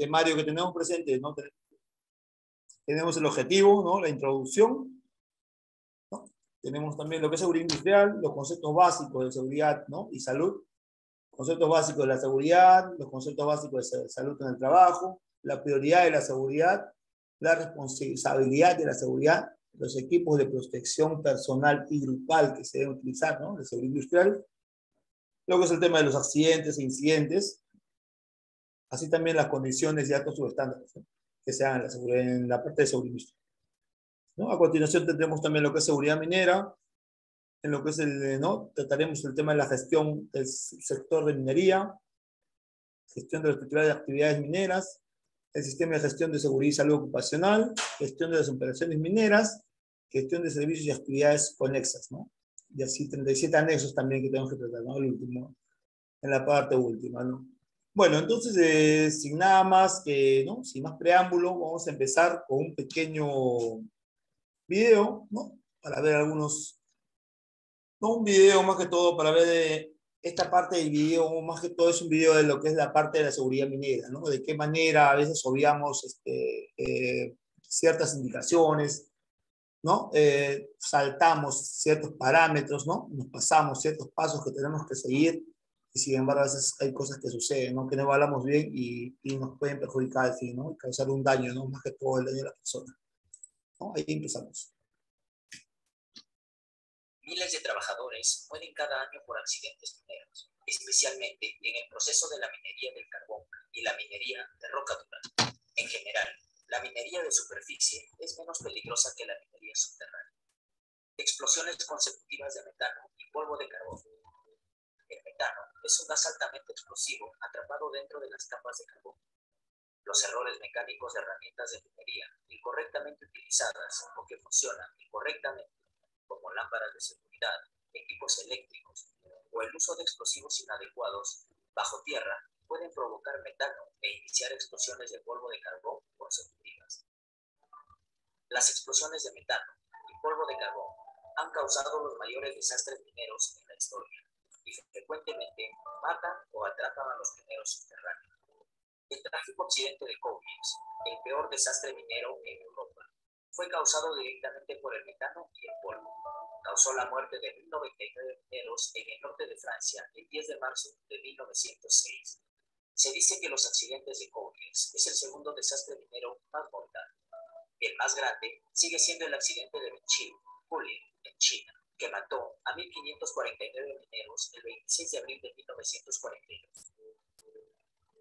temario que tenemos presente, ¿no? Tenemos el objetivo, ¿no? La introducción, ¿no? Tenemos también lo que es seguridad industrial, los conceptos básicos de seguridad, ¿no? Y salud, conceptos básicos de la seguridad, los conceptos básicos de salud en el trabajo, la prioridad de la seguridad, la responsabilidad de la seguridad, los equipos de protección personal y grupal que se deben utilizar, ¿no? De seguridad industrial, luego es el tema de los accidentes e incidentes, así también las condiciones y actos subestándares, ¿no? Que se hagan en la parte de seguridad industrial, ¿no? A continuación tendremos también lo que es seguridad minera, en lo que es ¿no? Trataremos el tema de la gestión del sector de minería, gestión de la estructura de actividades mineras, el sistema de gestión de seguridad y salud ocupacional, gestión de las operaciones mineras, gestión de servicios y actividades conexas, ¿no? Y así 37 anexos también que tenemos que tratar, ¿no? El último, en la parte última, ¿no? Bueno, entonces, sin nada más que, ¿no? Sin más preámbulo, vamos a empezar con un pequeño video, ¿no? Para ver algunos, no un video más que todo, para ver esta parte del video, más que todo es un video de lo que es la parte de la seguridad minera, ¿no? De qué manera a veces obviamos ciertas indicaciones, ¿no? Saltamos ciertos parámetros, ¿no? Nos pasamos ciertos pasos que tenemos que seguir y sin embargo a veces hay cosas que suceden, ¿no? Que no evaluamos bien y nos pueden perjudicar al fin, ¿no? Y causar un daño, ¿no? Más que todo el daño de la persona, ¿no? Ahí empezamos. Miles de trabajadores mueren cada año por accidentes mineros, especialmente en el proceso de la minería del carbón y la minería de roca dura. En general, la minería de superficie es menos peligrosa que la minería subterránea. Explosiones consecutivas de metano y polvo de carbón. El metano es un gas altamente explosivo atrapado dentro de las capas de carbón. Los errores mecánicos de herramientas de minería incorrectamente utilizadas o que funcionan incorrectamente, como lámparas de seguridad, equipos eléctricos o el uso de explosivos inadecuados bajo tierra pueden provocar metano e iniciar explosiones de polvo de carbón consecutivas. Las explosiones de metano y polvo de carbón han causado los mayores desastres mineros en la historia y frecuentemente matan o atrapan a los mineros subterráneos. El trágico accidente de Koblenz, el peor desastre minero en Europa, fue causado directamente por el metano y el polvo. Causó la muerte de 1.099 mineros en el norte de Francia el 10 de marzo de 1906. Se dice que los accidentes de Koblenz es el segundo desastre minero más mortal. El más grande sigue siendo el accidente de Benxi, Hulin, en China, que mató a 1.549 mineros el 26 de abril de 1942.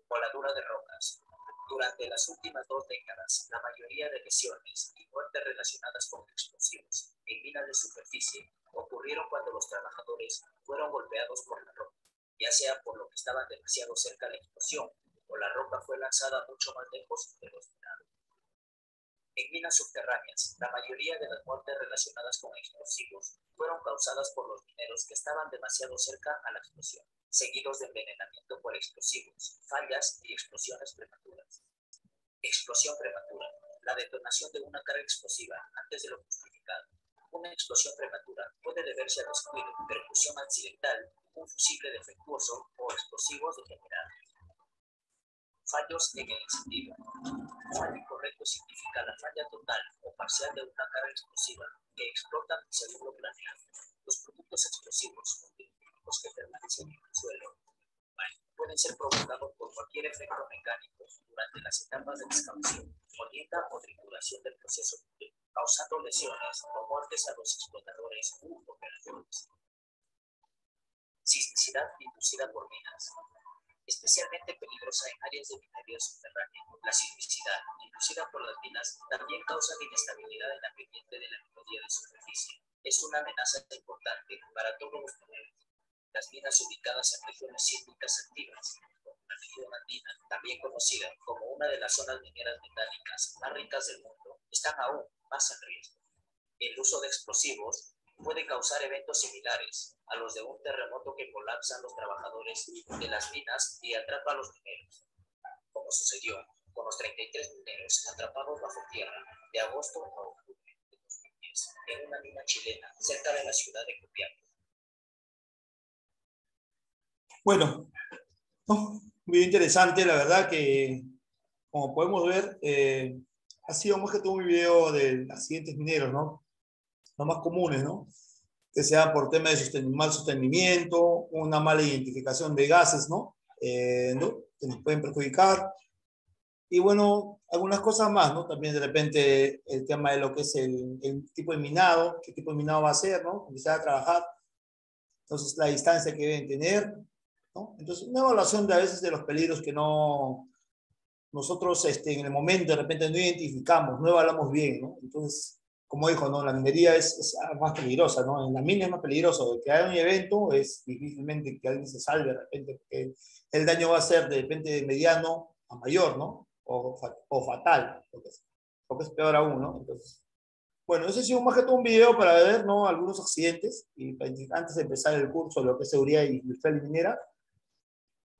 Voladura de rocas. Durante las últimas 2 décadas, la mayoría de lesiones y muertes relacionadas con explosivos en minas de superficie ocurrieron cuando los trabajadores fueron golpeados por la roca, ya sea por lo que estaban demasiado cerca de la explosión o la roca fue lanzada mucho más lejos de lo esperado. En minas subterráneas, la mayoría de las muertes relacionadas con explosivos fueron causadas por los mineros que estaban demasiado cerca a la explosión, seguidos de envenenamiento por explosivos, fallas y explosiones prematuras. Explosión prematura. La detonación de una carga explosiva antes de lo justificado. Una explosión prematura puede deberse a descuido, percusión accidental, un fusible defectuoso o explosivos degenerados. Fallos en el encendido. Fallo incorrecto significa la falla total o parcial de una carga explosiva que explota según lo planeado. Los productos explosivos los que permanecen en el suelo pueden ser provocados por cualquier efecto mecánico durante las etapas de excavación, molienda o trituración del proceso, causando lesiones o muertes a los explotadores u operadores. Sismicidad inducida por minas. Especialmente peligrosa en áreas de minería subterránea. La sismicidad inducida por las minas también causa inestabilidad en la pendiente de la minería de superficie. Es una amenaza importante para todos los mineros. Las minas ubicadas en regiones sísmicas activas, como la región andina, también conocida como una de las zonas mineras metálicas más ricas del mundo, están aún más en riesgo. El uso de explosivos puede causar eventos similares a los de un terremoto que colapsan los trabajadores de las minas y atrapa a los mineros, como sucedió con los 33 mineros atrapados bajo tierra de agosto a octubre de 2010 en una mina chilena cerca de la ciudad de Copiapó. Bueno, muy interesante, la verdad que como podemos ver, ha sido más que todo un video de accidentes mineros, ¿no? Los más comunes, ¿no? Que sea por tema de mal sostenimiento, una mala identificación de gases, ¿no? ¿No? Que nos pueden perjudicar. Y bueno, algunas cosas más, ¿no? También de repente el tema de lo que es el tipo de minado, qué tipo de minado va a ser, ¿no? Empezar a trabajar. Entonces, la distancia que deben tener, ¿no? Entonces, una evaluación de a veces de los peligros que no, nosotros en el momento de repente no identificamos, no evaluamos bien, ¿no? Entonces, como dijo, ¿no? La minería es más peligrosa, ¿no? En la mina es más peligroso. De que haya un evento es difícilmente que alguien se salve de repente, porque el daño va a ser de repente de mediano a mayor, ¿no? O fatal, porque es peor aún, ¿no? Entonces, bueno, ese ha sido más que todo un video para ver, ¿no? Algunos accidentes, y antes de empezar el curso de lo que es seguridad industrial y minera,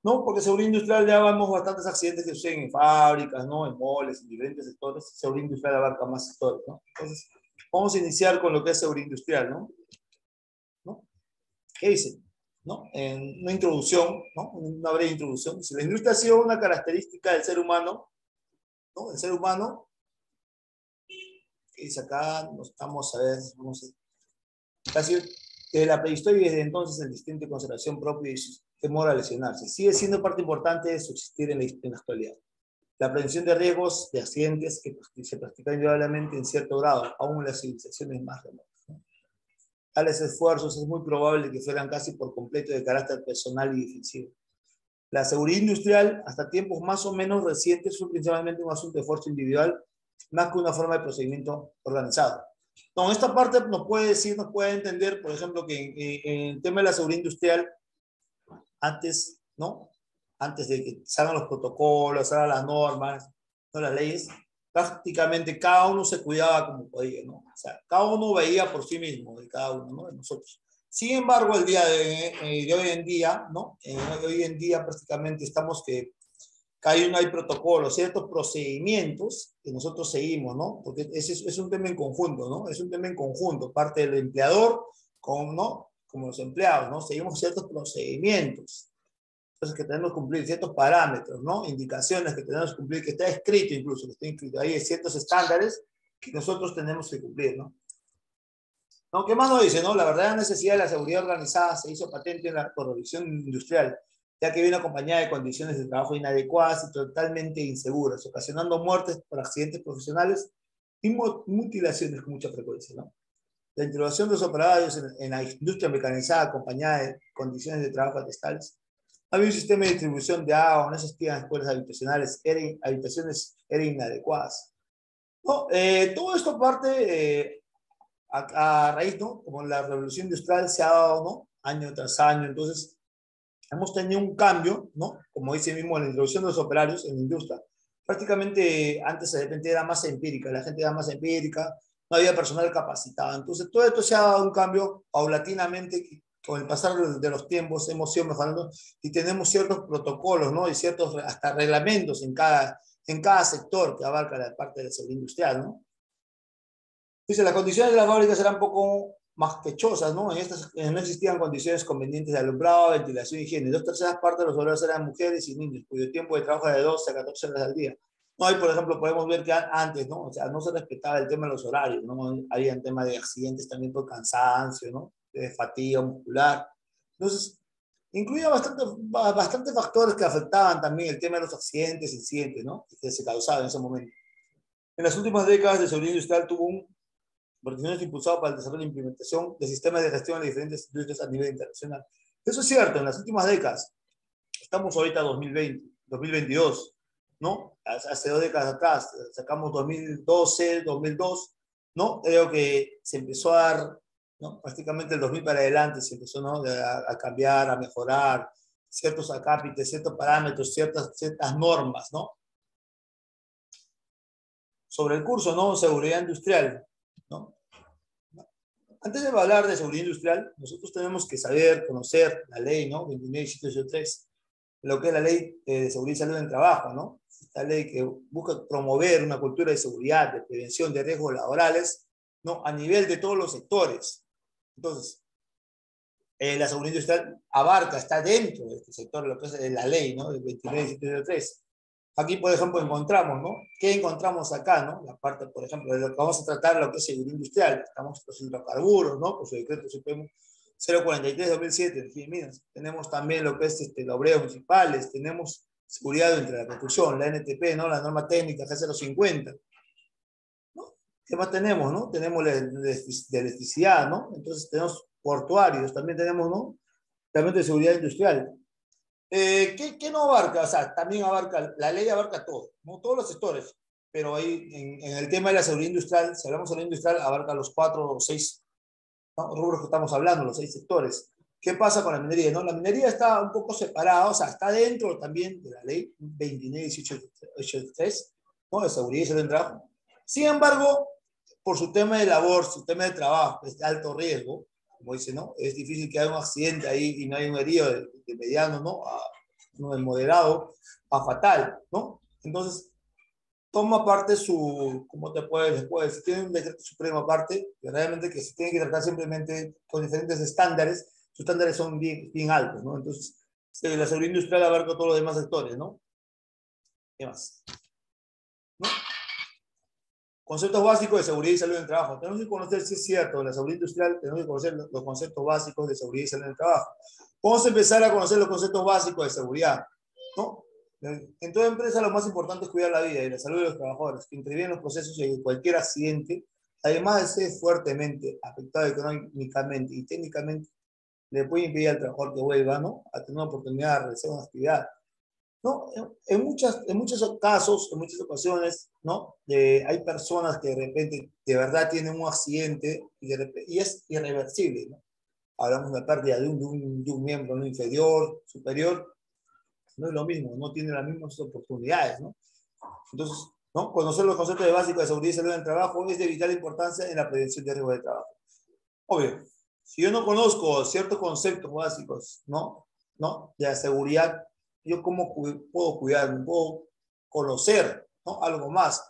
¿no? Porque seguridad industrial ya vemos bastantes accidentes que suceden en fábricas, ¿no? En moles, en diferentes sectores. Seguridad industrial abarca más sectores, ¿no? Entonces, vamos a iniciar con lo que es seguridad industrial, ¿no? ¿No? ¿Qué dice? ¿No? En una introducción, ¿no? Una breve introducción. Si la industria ha sido una característica del ser humano, ¿no? El ser humano, ¿qué dice acá? Nos estamos a ver, vamos a casi desde la prehistoria y desde entonces el instinto de conservación propio y su temor a lesionarse. Sigue siendo parte importante de subsistir en la actualidad. La prevención de riesgos de accidentes que se practica indudablemente en cierto grado, aún en las civilizaciones más remotas, ¿no? Tales esfuerzos es muy probable que fueran casi por completo de carácter personal y defensivo. La seguridad industrial, hasta tiempos más o menos recientes, fue principalmente un asunto de esfuerzo individual, más que una forma de procedimiento organizado. No, esta parte nos puede decir, nos puede entender, por ejemplo, que en el tema de la seguridad industrial, antes, ¿no? Antes de que salgan los protocolos, salgan las normas, ¿no? Las leyes, prácticamente cada uno se cuidaba como podía, ¿no? O sea, cada uno veía por sí mismo, de cada uno, ¿no? De nosotros. Sin embargo, el día de hoy en día, ¿no? Hoy en día prácticamente estamos que hay protocolos, ciertos procedimientos que nosotros seguimos, ¿no? Porque es un tema en conjunto, ¿no? Es un tema en conjunto, parte del empleador con, ¿no? Como los empleados, ¿no? Seguimos ciertos procedimientos. Entonces, que tenemos que cumplir ciertos parámetros, ¿no? Indicaciones que tenemos que cumplir, que está escrito incluso, que está inscrito ahí, ciertos estándares que nosotros tenemos que cumplir, ¿no? ¿No? ¿Qué más nos dice, no? La verdadera necesidad de la seguridad organizada se hizo patente en la corrupción industrial, ya que viene acompañada de condiciones de trabajo inadecuadas y totalmente inseguras, ocasionando muertes por accidentes profesionales y mutilaciones con mucha frecuencia, ¿no? La introducción de los operarios en la industria mecanizada acompañada de condiciones de trabajo atestables. Había un sistema de distribución de agua, no existían escuelas habitacionales, habitaciones eran inadecuadas. No, todo esto parte a raíz, ¿no? Como la revolución industrial se ha dado, ¿no? Año tras año, entonces hemos tenido un cambio, ¿no? Como dice mismo, la introducción de los operarios en la industria. Prácticamente antes de repente era más empírica, la gente era más empírica, no había personal capacitado. Entonces todo esto se ha dado un cambio paulatinamente, con el pasar de los tiempos hemos ido mejorando y tenemos ciertos protocolos, ¿no? Y ciertos hasta reglamentos en cada sector que abarca la parte de la seguridad industrial, ¿no? Dice, las condiciones de las fábricas eran un poco más quechosas, ¿no? En estas no existían condiciones convenientes de alumbrado, ventilación y higiene. 2/3 de los obreros eran mujeres y niños, cuyo tiempo de trabajo era de 12 a 14 horas al día. No, hay, por ejemplo, podemos ver que antes, ¿no? O sea, no se respetaba el tema de los horarios, ¿no? Había un tema de accidentes también por cansancio, ¿no? De fatiga muscular. Entonces, incluía bastante factores que afectaban también el tema de los accidentes, incidentes, ¿no? Que se causaban en ese momento. En las últimas décadas, de seguridad industrial tuvo un porque impulsado para el desarrollo e implementación de sistemas de gestión de diferentes industrias a nivel internacional. Eso es cierto, en las últimas décadas, estamos ahorita en 2020, 2022, ¿no? Hace 2 décadas atrás, sacamos 2012, 2002, ¿no? Creo que se empezó a dar, ¿no? Prácticamente el 2000 para adelante se empezó, ¿no? A cambiar, a mejorar ciertos acápites, ciertos parámetros, ciertas normas, ¿no? Sobre el curso, ¿no? Seguridad industrial, ¿no? Antes de hablar de seguridad industrial, nosotros tenemos que saber, conocer la ley, ¿no? 29.183, lo que es la ley de seguridad y salud en el trabajo, ¿no? Esta ley que busca promover una cultura de seguridad, de prevención de riesgos laborales, ¿no? A nivel de todos los sectores. Entonces, la seguridad industrial abarca, está dentro de este sector, lo que es la ley, ¿no? Del 29.183. Aquí, por ejemplo, encontramos, ¿no? ¿Qué encontramos acá, no? La parte, por ejemplo, de lo que vamos a tratar, lo que es seguridad industrial. Estamos los hidrocarburos, ¿no? Por su decreto supremo 043-2007, energía y minas. Tenemos también lo que es los obreros municipales, tenemos seguridad entre la construcción, la NTP, ¿no? La norma técnica G050, ¿no? ¿Qué más tenemos, no? Tenemos la electricidad, ¿no? Entonces tenemos portuarios, también tenemos, ¿no? También de seguridad industrial. ¿Qué no abarca? O sea, también abarca, la ley abarca todo, ¿no? Todos los sectores, pero ahí en el tema de la seguridad industrial, si hablamos de seguridad industrial, abarca los 4 o 6, ¿no? Rubros que estamos hablando, los 6 sectores. ¿Qué pasa con la minería? ¿No? La minería está un poco separada, o sea, está dentro también de la ley 29.1883, ¿no? De seguridad y salud en trabajo. Sin embargo, por su tema de labor, su tema de trabajo, es de alto riesgo, como dice, ¿no? Es difícil que haya un accidente ahí y no haya un herido de mediano, ¿no? No, de moderado a fatal, ¿no? Entonces, toma parte su, ¿cómo te puedes decir? Tiene un decreto supremo aparte, que realmente que se tiene que tratar simplemente con diferentes estándares. Sus estándares son bien altos, ¿no? Entonces, la seguridad industrial abarca todos los demás sectores, ¿no? ¿Qué más? ¿No? Conceptos básicos de seguridad y salud en el trabajo. Tenemos que conocer, si es cierto, la seguridad industrial, tenemos que conocer los conceptos básicos de seguridad y salud en el trabajo. Vamos a empezar a conocer los conceptos básicos de seguridad, ¿no? En toda empresa lo más importante es cuidar la vida y la salud de los trabajadores, que intervienen en los procesos y cualquier accidente, además de ser fuertemente afectado económicamente y técnicamente, le puede impedir al trabajador que vuelva, ¿no? A tener una oportunidad de realizar una actividad. ¿No? En muchos casos, en muchas ocasiones, ¿no? Hay personas que de repente de verdad tienen un accidente y es irreversible, ¿no? Hablamos de la pérdida de un miembro, ¿no? Inferior, superior, no es lo mismo, no tiene las mismas oportunidades, ¿no? Entonces, ¿no? Conocer los conceptos básicos de seguridad y salud en el trabajo es de vital importancia en la prevención de riesgos de trabajo. Obvio, si yo no conozco ciertos conceptos básicos, ¿no? De la seguridad, yo cómo puedo cuidarme, puedo conocer, ¿no? Algo más.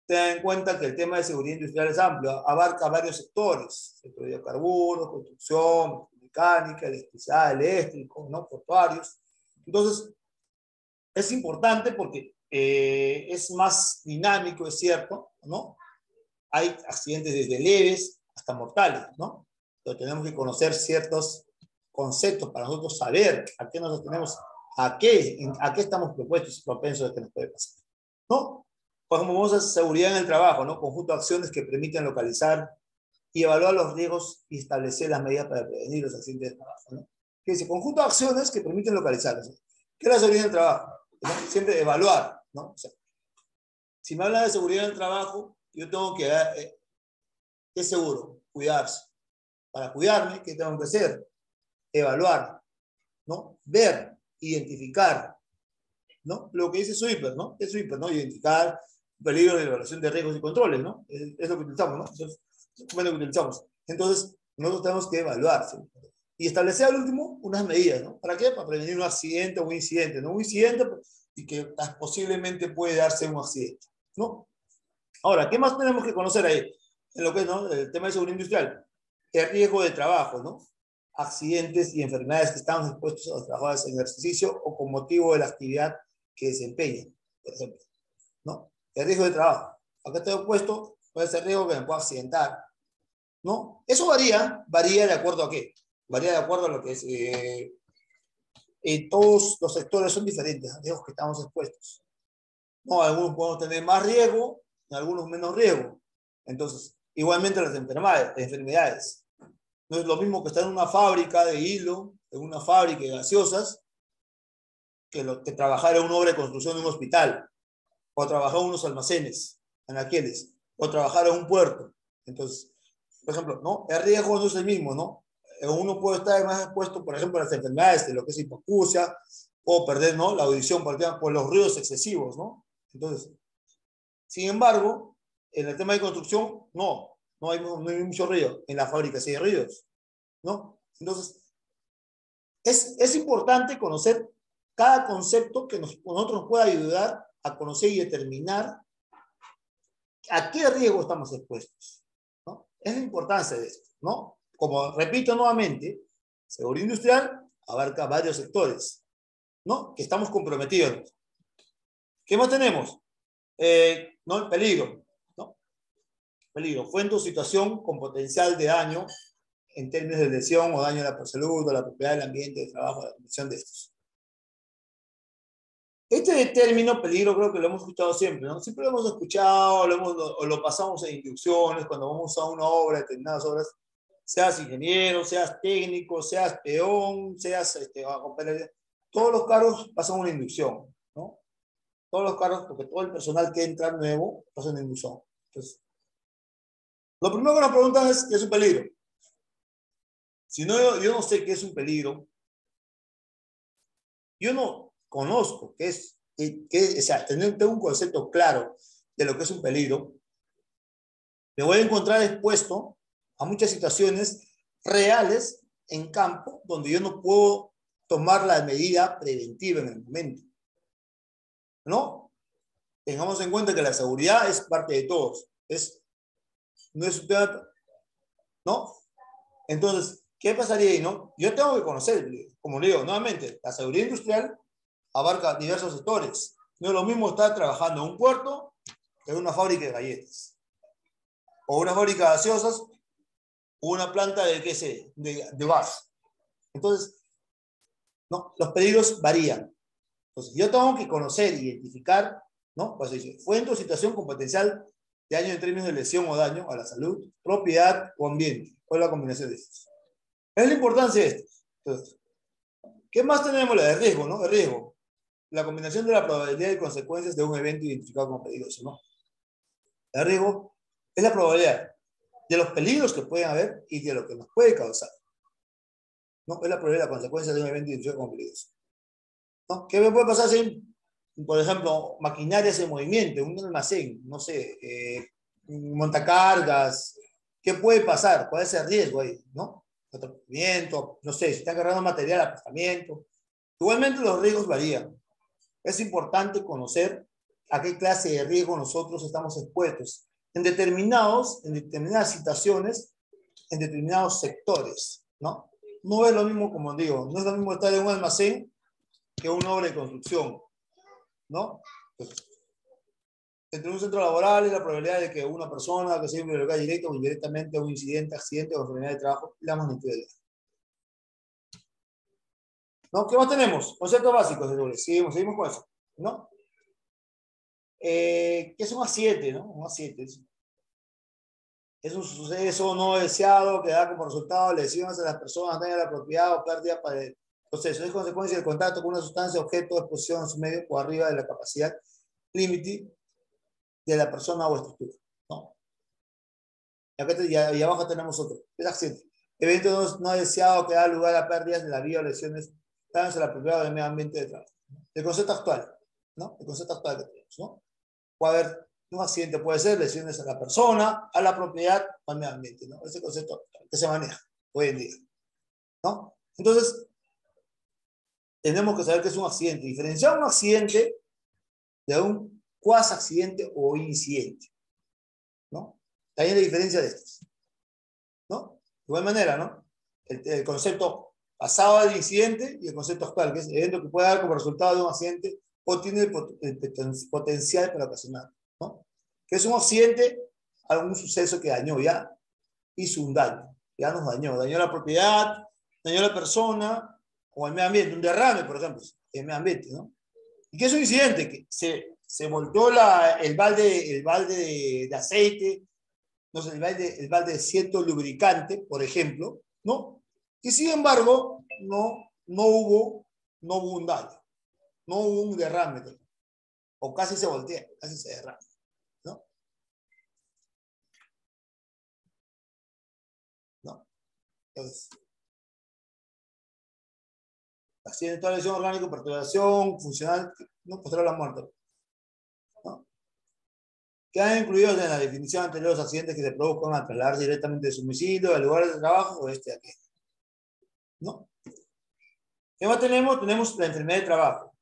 Ten en cuenta que el tema de seguridad industrial es amplio, abarca varios sectores, sector de hidrocarburos, construcción, mecánica, electricidad, eléctrico, ¿no? Portuarios. Entonces, es importante porque es más dinámico, es cierto, ¿no? Hay accidentes desde leves hasta mortales, ¿no? Pero tenemos que conocer ciertos conceptos para nosotros saber a qué nos tenemos, a qué estamos propuestos y propensos de que nos puede pasar, ¿no? Por ejemplo, vamos a seguridad en el trabajo, ¿no? Conjunto de acciones que permiten localizar y evaluar los riesgos y establecer las medidas para prevenir los accidentes de trabajo, ¿no? ¿Qué dice? Conjunto de acciones que permiten localizar. ¿No? ¿Qué es la seguridad en el trabajo? ¿No? Siempre evaluar, ¿no? O sea, si me habla de seguridad en el trabajo, yo tengo que, ¿qué seguro? Cuidarse. Para cuidarme, ¿qué tengo que hacer? Evaluar, ¿no? Ver, identificar, ¿no? Lo que dice SWIPER, ¿no? Es SWIPER, ¿no? Identificar peligros de evaluación de riesgos y controles, ¿no? Es lo que utilizamos, ¿no? Entonces, es lo que utilizamos. Entonces, nosotros tenemos que evaluar, ¿sí? Y establecer al último unas medidas, ¿no? ¿Para qué? Para prevenir un accidente o un incidente, ¿no? Un incidente y que posiblemente puede darse un accidente, ¿no? Ahora, ¿qué más tenemos que conocer ahí? En lo que es, ¿no? El tema de seguridad industrial. El riesgo de trabajo, ¿no? Accidentes y enfermedades que están expuestos a los trabajadores en ejercicio o con motivo de la actividad que desempeñan, por ejemplo, ¿no? El riesgo de trabajo. Acá tengo puesto, puede ser riesgo que me pueda accidentar, ¿no? Eso varía de acuerdo a qué. Varía de acuerdo a lo que es. Todos los sectores son diferentes, a riesgos que estamos expuestos. No, algunos podemos tener más riesgo, algunos menos riesgo. Entonces, igualmente las enfermedades. No es lo mismo que estar en una fábrica de hilo, en una fábrica de gaseosas, que trabajar en una obra de construcción de un hospital, o trabajar en unos almacenes, anaqueles, o trabajar en un puerto. Entonces, por ejemplo, ¿no? El riesgo no es el mismo, ¿no? Uno puede estar más expuesto, por ejemplo, a las enfermedades de lo que es hipoacusia, o perder, ¿no? La audición por los ruidos excesivos, ¿no? Entonces, sin embargo, en el tema de construcción, no hay mucho ruido. En la fábrica sí hay ruidos, ¿no? Entonces, es importante conocer cada concepto que nosotros nos pueda ayudar a conocer y determinar a qué riesgo estamos expuestos, ¿no? Es la importancia de esto, ¿no? Como repito nuevamente, seguridad industrial abarca varios sectores, ¿no? Que estamos comprometidos. ¿Qué más tenemos? ¿No? El peligro, ¿no? Peligro. Fuente o situación con potencial de daño en términos de lesión o daño a la salud o la propiedad del ambiente de trabajo, la condición de estos. Este término peligro creo que lo hemos escuchado siempre, ¿no? Siempre lo hemos escuchado, lo pasamos en inducciones, cuando vamos a una obra, determinadas obras, seas ingeniero, seas técnico, seas peón, seas todos los cargos pasan una inducción, ¿no? Todos los cargos, porque todo el personal que entra nuevo pasa una inducción. Entonces, lo primero que nos preguntan es ¿qué es un peligro? Si no, yo no sé qué es un peligro, yo no conozco qué es, o sea, tengo un concepto claro de lo que es un peligro, me voy a encontrar expuesto a muchas situaciones reales en campo donde yo no puedo tomar la medida preventiva en el momento, ¿no? Tengamos en cuenta que la seguridad es parte de todos, no es un tema, ¿no? Entonces, ¿qué pasaría ahí, no? Yo tengo que conocer, como le digo, nuevamente, la seguridad industrial abarca diversos sectores. No es lo mismo estar trabajando en un puerto que en una fábrica de galletas, o una fábrica de gaseosas, o una planta de, qué sé, de gas. Entonces, ¿no? Los peligros varían. Entonces, yo tengo que conocer, identificar, ¿no? Pues dice, fuente o situación con potencial de daño en términos de lesión o daño a la salud, propiedad o ambiente. ¿Cuál es la combinación de estos? Es la importancia de esto. Entonces, ¿qué más tenemos? La de riesgo, ¿no? El riesgo. La combinación de la probabilidad y consecuencias de un evento identificado como peligroso, ¿no? El riesgo es la probabilidad de los peligros que pueden haber y de lo que nos puede causar, ¿no? Es la probabilidad de la consecuencia de un evento identificado como peligroso, ¿no? ¿Qué me puede pasar si, por ejemplo, maquinarias en movimiento, un almacén, no sé, montacargas? ¿Qué puede pasar? ¿Cuál es el riesgo ahí, no? Atrapamiento, no sé, si está cargando material, apostamiento. Igualmente los riesgos varían. Es importante conocer a qué clase de riesgo nosotros estamos expuestos en determinadas situaciones, en determinados sectores, ¿no? No es lo mismo, como digo, no es lo mismo estar en un almacén que una obra de construcción, ¿no? Entonces, entre un centro laboral y la probabilidad de que una persona que se involucre directa o indirectamente a un incidente, accidente o enfermedad de trabajo, la magnitud de la. ¿No? ¿Qué más tenemos? Conceptos básicos de doble. Seguimos con eso, ¿no? ¿Qué es un accidente, no? Un accidente es un suceso no deseado que da como resultado lesiones a las personas, daño a la propiedad o pérdida para el proceso. Es consecuencia del contacto con una sustancia, objeto, exposición en su medio por arriba de la capacidad límite de la persona o estructura, ¿no? Y abajo tenemos otro. Es accidente. Evento no deseado que da lugar a pérdidas de la vida o lesiones, daños a la propiedad o del medio ambiente de trabajo. El concepto actual, ¿no? El concepto actual que tenemos, ¿no? Puede haber un accidente, puede ser lesiones a la persona, a la propiedad o al medio ambiente, ¿no? Ese concepto que se maneja hoy en día, ¿no? Entonces, tenemos que saber qué es un accidente. Diferenciar un accidente de un cuasi accidente o incidente, ¿no? Hay una diferencia de estos, ¿no? De igual manera, ¿no? El concepto pasado del incidente y el concepto actual, que es el evento que puede dar como resultado de un accidente o tiene el potencial para ocasionar, ¿no? Que es un accidente, algún suceso que dañó, ya hizo un daño, ya nos dañó la propiedad, dañó a la persona o el medio ambiente, un derrame, por ejemplo, el medio ambiente, ¿no? ¿Y qué es un incidente? Que se voltó el balde de aceite, no sé, el balde de cierto lubricante, por ejemplo, ¿no? Y sin embargo, no hubo un daño, no hubo un derrame, o casi se voltea, casi se derrama, ¿no? ¿No? Entonces, accidente de lesión orgánica, perturbación funcional, no posterior a la muerte, ¿no? Quedan incluidos en la definición anterior los accidentes que se produzcan al trasladarse directamente de su domicilio, al lugar de trabajo o de aquí, ¿no? ¿Qué más tenemos? Tenemos la enfermedad de trabajo.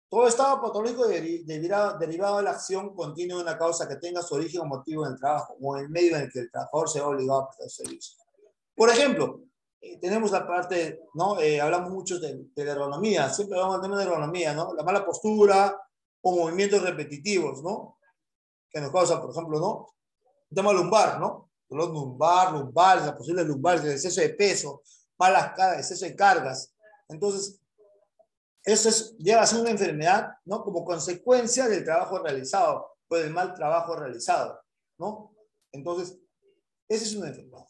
Todo estado patológico derivado de la acción continua de una causa que tenga su origen o motivo en el trabajo o en el medio en el que el trabajador se va obligado a prestar servicio. Por ejemplo, tenemos la parte, ¿no? Hablamos mucho de la ergonomía, siempre hablamos del tema de ergonomía, ¿no? La mala postura, o movimientos repetitivos, ¿no? Que nos causan, por ejemplo, ¿no? El tema lumbar, ¿no? Dolor lumbar, la posible lumbar, el exceso de peso, malas cargas, exceso de cargas. Entonces, llega a ser una enfermedad, ¿no? Como consecuencia del trabajo realizado, o del mal trabajo realizado, ¿no? Entonces, esa es una enfermedad.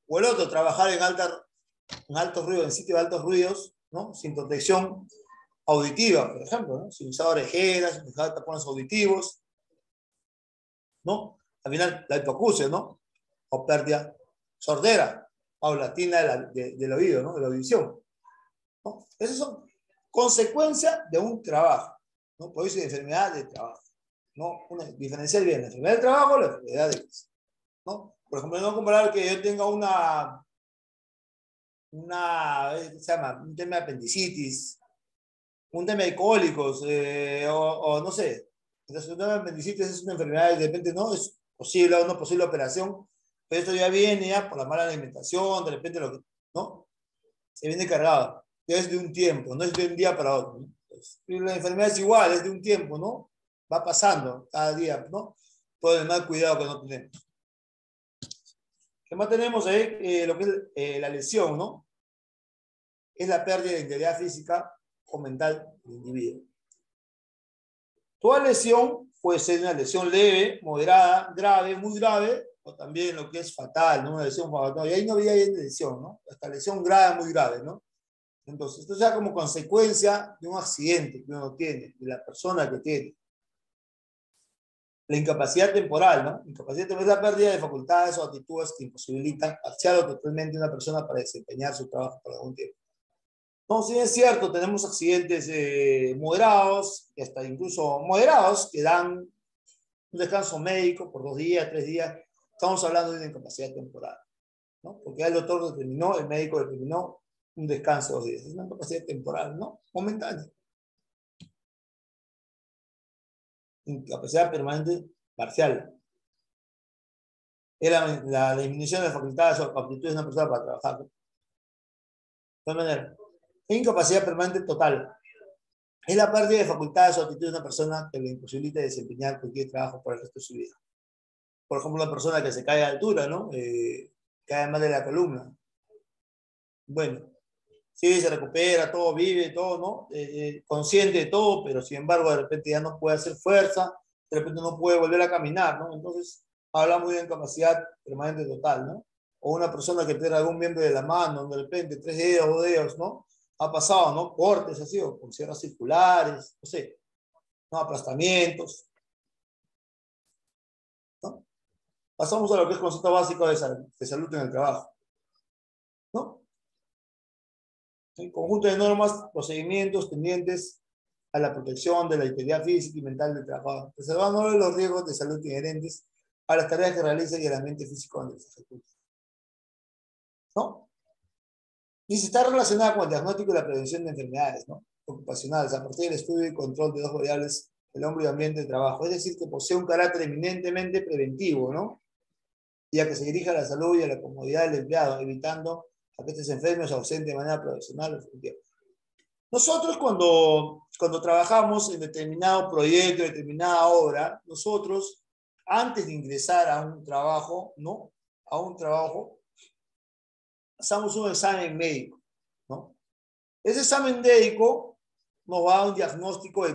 O el otro, trabajar en altos ruidos, en sitios de altos ruidos, ¿no? Sin protección auditiva, por ejemplo, ¿no? Sin usar orejeras, sin usar tapones auditivos, ¿no? Al final, la hipoacusia, ¿no? O pérdida sordera, paulatina del oído, ¿no? De la audición, ¿no? Esas son consecuencias de un trabajo, ¿no? Por eso es enfermedad de trabajo, ¿no? Diferenciar bien la enfermedad del trabajo y la enfermedad de casa, ¿no? Por ejemplo, no comparar que yo tenga ¿qué se llama? Un tema de apendicitis, un tema de cólicos, o no sé. Entonces, un tema de apendicitis es una enfermedad, de repente no es posible, una posible operación, pero esto ya viene ya por la mala alimentación, de repente ¿no? Se viene cargado. Ya es de un tiempo, no es de un día para otro, ¿no? Pues, la enfermedad es igual, es de un tiempo, ¿no? Va pasando cada día, ¿no? Todo el mal cuidado que no tenemos. ¿Qué más tenemos ahí? Lo que es la lesión, ¿no? Es la pérdida de integridad física o mental del individuo. Toda lesión puede ser una lesión leve, moderada, grave, muy grave, o también lo que es fatal, ¿no? Una lesión fatal. Y ahí no había lesión, ¿no? Hasta lesión grave, muy grave, ¿no? Entonces, esto sea como consecuencia de un accidente que uno tiene, de la persona que tiene. La incapacidad temporal, ¿no? Incapacidad temporal es la pérdida de facultades o actitudes que imposibilitan parcial o totalmente a una persona para desempeñar su trabajo por algún tiempo. No, sí es cierto, tenemos accidentes moderados, y hasta incluso moderados, que dan un descanso médico por 2 días, 3 días. Estamos hablando de una incapacidad temporal, ¿no? Porque ya el doctor determinó, el médico determinó un descanso de 2 días. Es una incapacidad temporal, ¿no? Momentánea. Incapacidad permanente parcial. Es la disminución de las facultades o aptitudes de una persona para trabajar, ¿no? De todas maneras, incapacidad permanente total. Es la pérdida de facultades o actitudes de una persona que le imposibilita desempeñar cualquier trabajo por el resto de su vida. Por ejemplo, una persona que se cae a altura, ¿no? Cae mal de la columna. Bueno, sí, se recupera, todo, vive, todo, ¿no? Consciente de todo, pero sin embargo, de repente ya no puede hacer fuerza, de repente no puede volver a caminar, ¿no? Entonces, hablamos de incapacidad permanente total, ¿no? O una persona que pierde algún miembro de la mano, de repente 3 dedos, 2 dedos, ¿no? Ha pasado, ¿no? Cortes así, o con sierras circulares, no sé, ¿no? Aplastamientos, ¿no? Pasamos a lo que es concepto básico de salud en el trabajo, ¿no? El conjunto de normas, procedimientos tendientes a la protección de la integridad física y mental del trabajador, preservando los riesgos de salud inherentes a las tareas que realiza y al ambiente físico donde se ejecuta, ¿no? Y si está relacionada con el diagnóstico y la prevención de enfermedades, ¿no? Ocupacionales, a partir del estudio y control de 2 variables, el hombre y el ambiente de trabajo. Es decir, que posee un carácter eminentemente preventivo, ¿no? Ya que se dirige a la salud y a la comodidad del empleado, evitando a que estés enfermo o se ausente de manera profesional o efectiva. Nosotros cuando trabajamos en determinado proyecto, determinada obra, nosotros, antes de ingresar a un trabajo, ¿no? A un trabajo, hacemos un examen médico, ¿no? Ese examen médico nos va a dar un diagnóstico de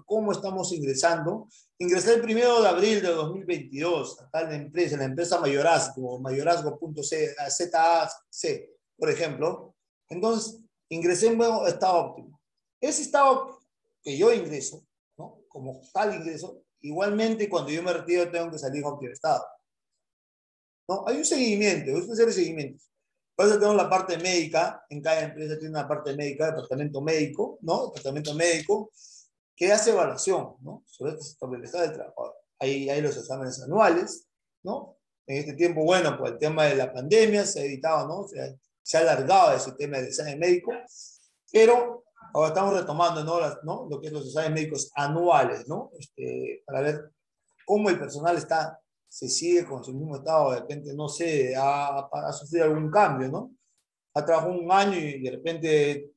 cómo estamos ingresando. Ingresé el 1 de abril de 2022 acá en la empresa Mayorazgo, mayorazgo.zac, por ejemplo. Entonces, ingresé en buen estado óptimo. Ese estado que yo ingreso, ¿no? Como tal ingreso, igualmente cuando yo me retiro tengo que salir en óptimo estado, ¿no? Hay un seguimiento, hay una serie de seguimientos. Por eso tenemos la parte médica, en cada empresa tiene una parte médica, departamento médico, ¿no? Departamento médico, que hace evaluación, ¿no? Sobre el estado del trabajador. Hay los exámenes anuales, ¿no? En este tiempo, bueno, por el tema de la pandemia se ha evitado, ¿no? Se ha alargado ese tema del examen médico, pero ahora estamos retomando, ¿no? Lo que es los exámenes médicos anuales, ¿no? Para ver cómo el personal se sigue con su mismo estado, de repente, no sé, ha sufrido algún cambio, ¿no? Ha trabajado un año y de repente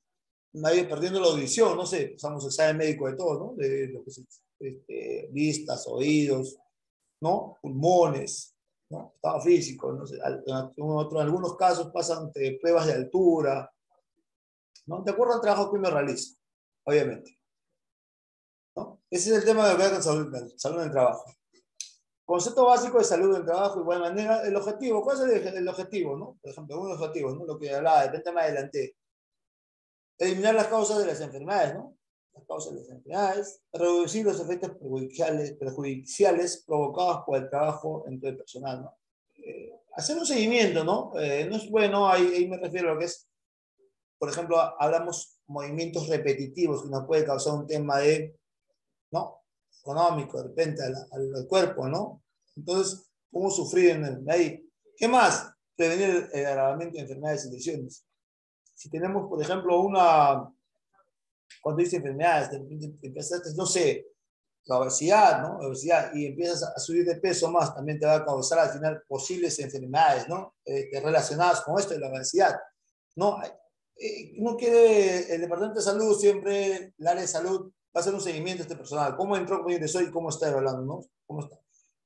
nadie perdiendo la audición, no sé, pasamos examen médico de todo, ¿no? De lo que es vistas, oídos, ¿no? Pulmones, ¿no? Estado físico, no sé, en algunos casos pasan pruebas de altura, ¿no? De acuerdo al trabajo que uno realiza, obviamente, ¿no? Ese es el tema de lo que hay con salud en el trabajo. Concepto básico de salud en el trabajo, de igual manera, el objetivo, ¿cuál es el objetivo, no? Por ejemplo, un objetivo, ¿no? Lo que hablaba, de repente más adelante, eliminar las causas de las enfermedades, ¿no? Las causas de las enfermedades, reducir los efectos perjudiciales provocados por el trabajo entre el personal, ¿no? Hacer un seguimiento, ¿no? No es bueno, ahí me refiero a lo que es, por ejemplo, hablamos movimientos repetitivos que nos puede causar un tema de, ¿no? Económico, de repente al cuerpo, ¿no? Entonces, ¿cómo sufrir ahí? ¿Qué más? Prevenir el agravamiento de enfermedades y lesiones. Si tenemos, por ejemplo, cuando dice enfermedades, empezaste, no sé, la obesidad, ¿no? Obesidad, y empiezas a subir de peso más, también te va a causar al final posibles enfermedades, ¿no? Relacionadas con esto de la obesidad, ¿no? Uno quiere, el Departamento de Salud siempre, el área de salud, va a hacer un seguimiento a este personal, cómo entró, cómo ingresó y cómo está evaluando, ¿no? ¿Cómo está?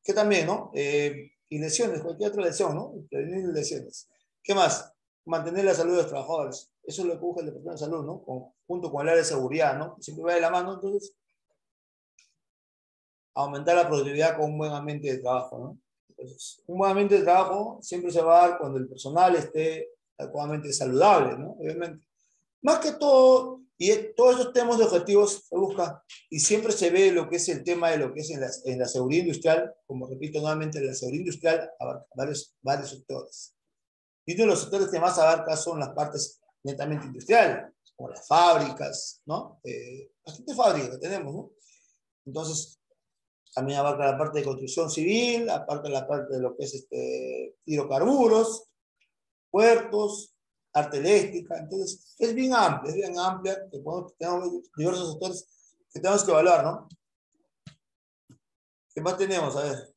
Que también, ¿no? Y lesiones, cualquier otra lesión, ¿no? Prevenir lesiones. ¿Qué más? Mantener la salud de los trabajadores. Eso es lo que busca el Departamento de Salud, ¿no? Junto con el área de seguridad, ¿no? Siempre va de la mano, entonces, aumentar la productividad con un buen ambiente de trabajo, ¿no? Entonces, un buen ambiente de trabajo siempre se va a dar cuando el personal esté adecuadamente saludable, ¿no? Obviamente. Más que todo, y todos esos temas de objetivos se busca, y siempre se ve lo que es el tema de lo que es en la seguridad industrial, como repito nuevamente, la seguridad industrial abarca varios sectores. Y uno de los sectores que más abarca son las partes netamente industriales, como las fábricas, ¿no? Bastante fábricas que tenemos, ¿no? Entonces, también abarca la parte de construcción civil, aparte la parte de lo que es hidrocarburos, puertos, arte eléctrica. Entonces, es bien amplia, que tenemos diversos sectores que tenemos que evaluar, ¿no? ¿Qué más tenemos? A ver.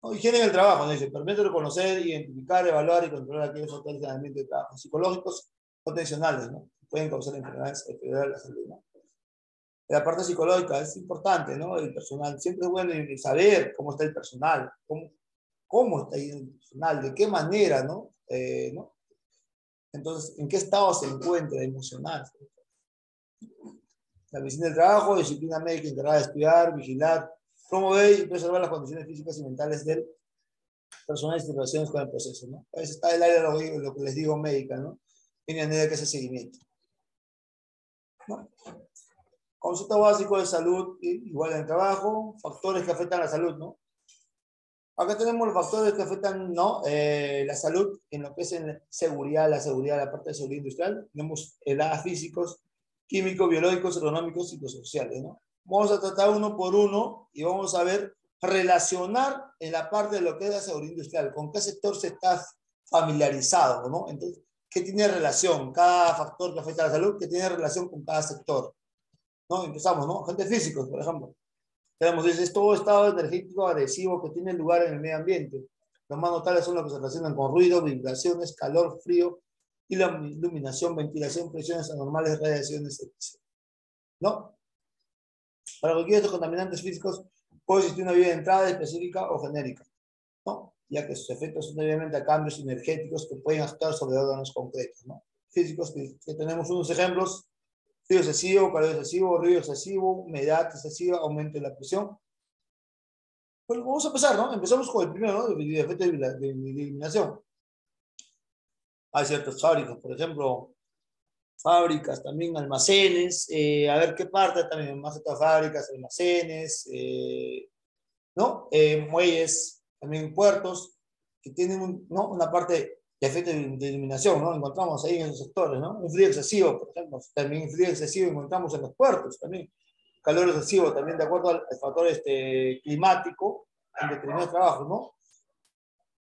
No, higiene en el trabajo, ¿no? Dice, permite reconocer, identificar, evaluar y controlar aquellos factores de ambiente de trabajo psicológicos potenciales, ¿no? Pueden causar enfermedades de la salud, ¿no? La parte psicológica es importante, ¿no? El personal, siempre es bueno saber cómo está el personal, cómo está ahí el personal, de qué manera, ¿no? ¿No? Entonces, ¿en qué estado se encuentra emocional? La medicina del trabajo, disciplina médica encargada de estudiar, vigilar, promover y preservar las condiciones físicas y mentales del personal y sus relaciones con el proceso, ¿no? A veces está el área de lo que les digo médica, ¿no? Tiene manera que ese seguimiento, ¿no? Concepto básico de salud, igual en el trabajo, factores que afectan a la salud, ¿no? Acá tenemos los factores que afectan, ¿no? La salud en lo que es en seguridad, la parte de seguridad industrial. Tenemos físicos, químicos, biológicos, económicos y psicosociales, ¿no? Vamos a tratar uno por uno y vamos a ver, relacionar en la parte de lo que es la seguridad industrial, con qué sector se está familiarizado, ¿no? Entonces, ¿qué tiene relación? Cada factor que afecta a la salud, ¿qué tiene relación con cada sector? ¿No? Empezamos, ¿no? Agentes físicos, por ejemplo. Tenemos, es todo estado energético agresivo que tiene lugar en el medio ambiente. Los más notables son los que se relacionan con ruido, vibraciones, calor, frío, y la iluminación, ventilación, presiones anormales, radiaciones, etc. ¿No? Para cualquiera de estos contaminantes físicos puede existir una vía de entrada específica o genérica, ¿no? Ya que sus efectos son obviamente a cambios energéticos que pueden actuar sobre órganos concretos, ¿no? Físicos que tenemos unos ejemplos: frío excesivo, calor excesivo, ruido excesivo, humedad excesiva, aumento de la presión. Bueno, vamos a empezar, ¿no? Empezamos con el primero, ¿no? De efecto de eliminación. Hay ciertas fábricas, por ejemplo, fábricas, también almacenes, a ver qué parte también, más de todas fábricas, almacenes, ¿no? Muelles, también puertos, que tienen ¿no? una parte de efecto de iluminación, ¿no? Encontramos ahí en los sectores, ¿no? Un frío excesivo, por ejemplo, también un frío excesivo encontramos en los puertos, también. Calor excesivo, también de acuerdo al factor climático en determinados trabajos, ¿no?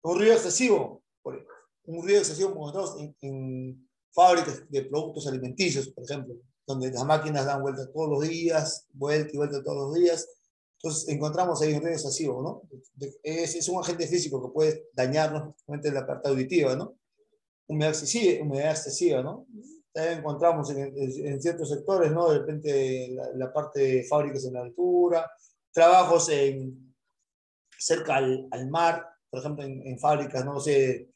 Un ruido excesivo, un ruido excesivo como encontramos en fábricas de productos alimenticios, por ejemplo, donde las máquinas dan vuelta todos los días, vuelta y vuelta todos los días. Entonces encontramos ahí un ruido excesivo, ¿no? Es un agente físico que puede dañarnos en la parte auditiva, ¿no? humedad excesiva, ¿no? También encontramos en ciertos sectores, ¿no? De repente la parte de fábricas en la altura, trabajos cerca al mar, por ejemplo, en fábricas, no sé,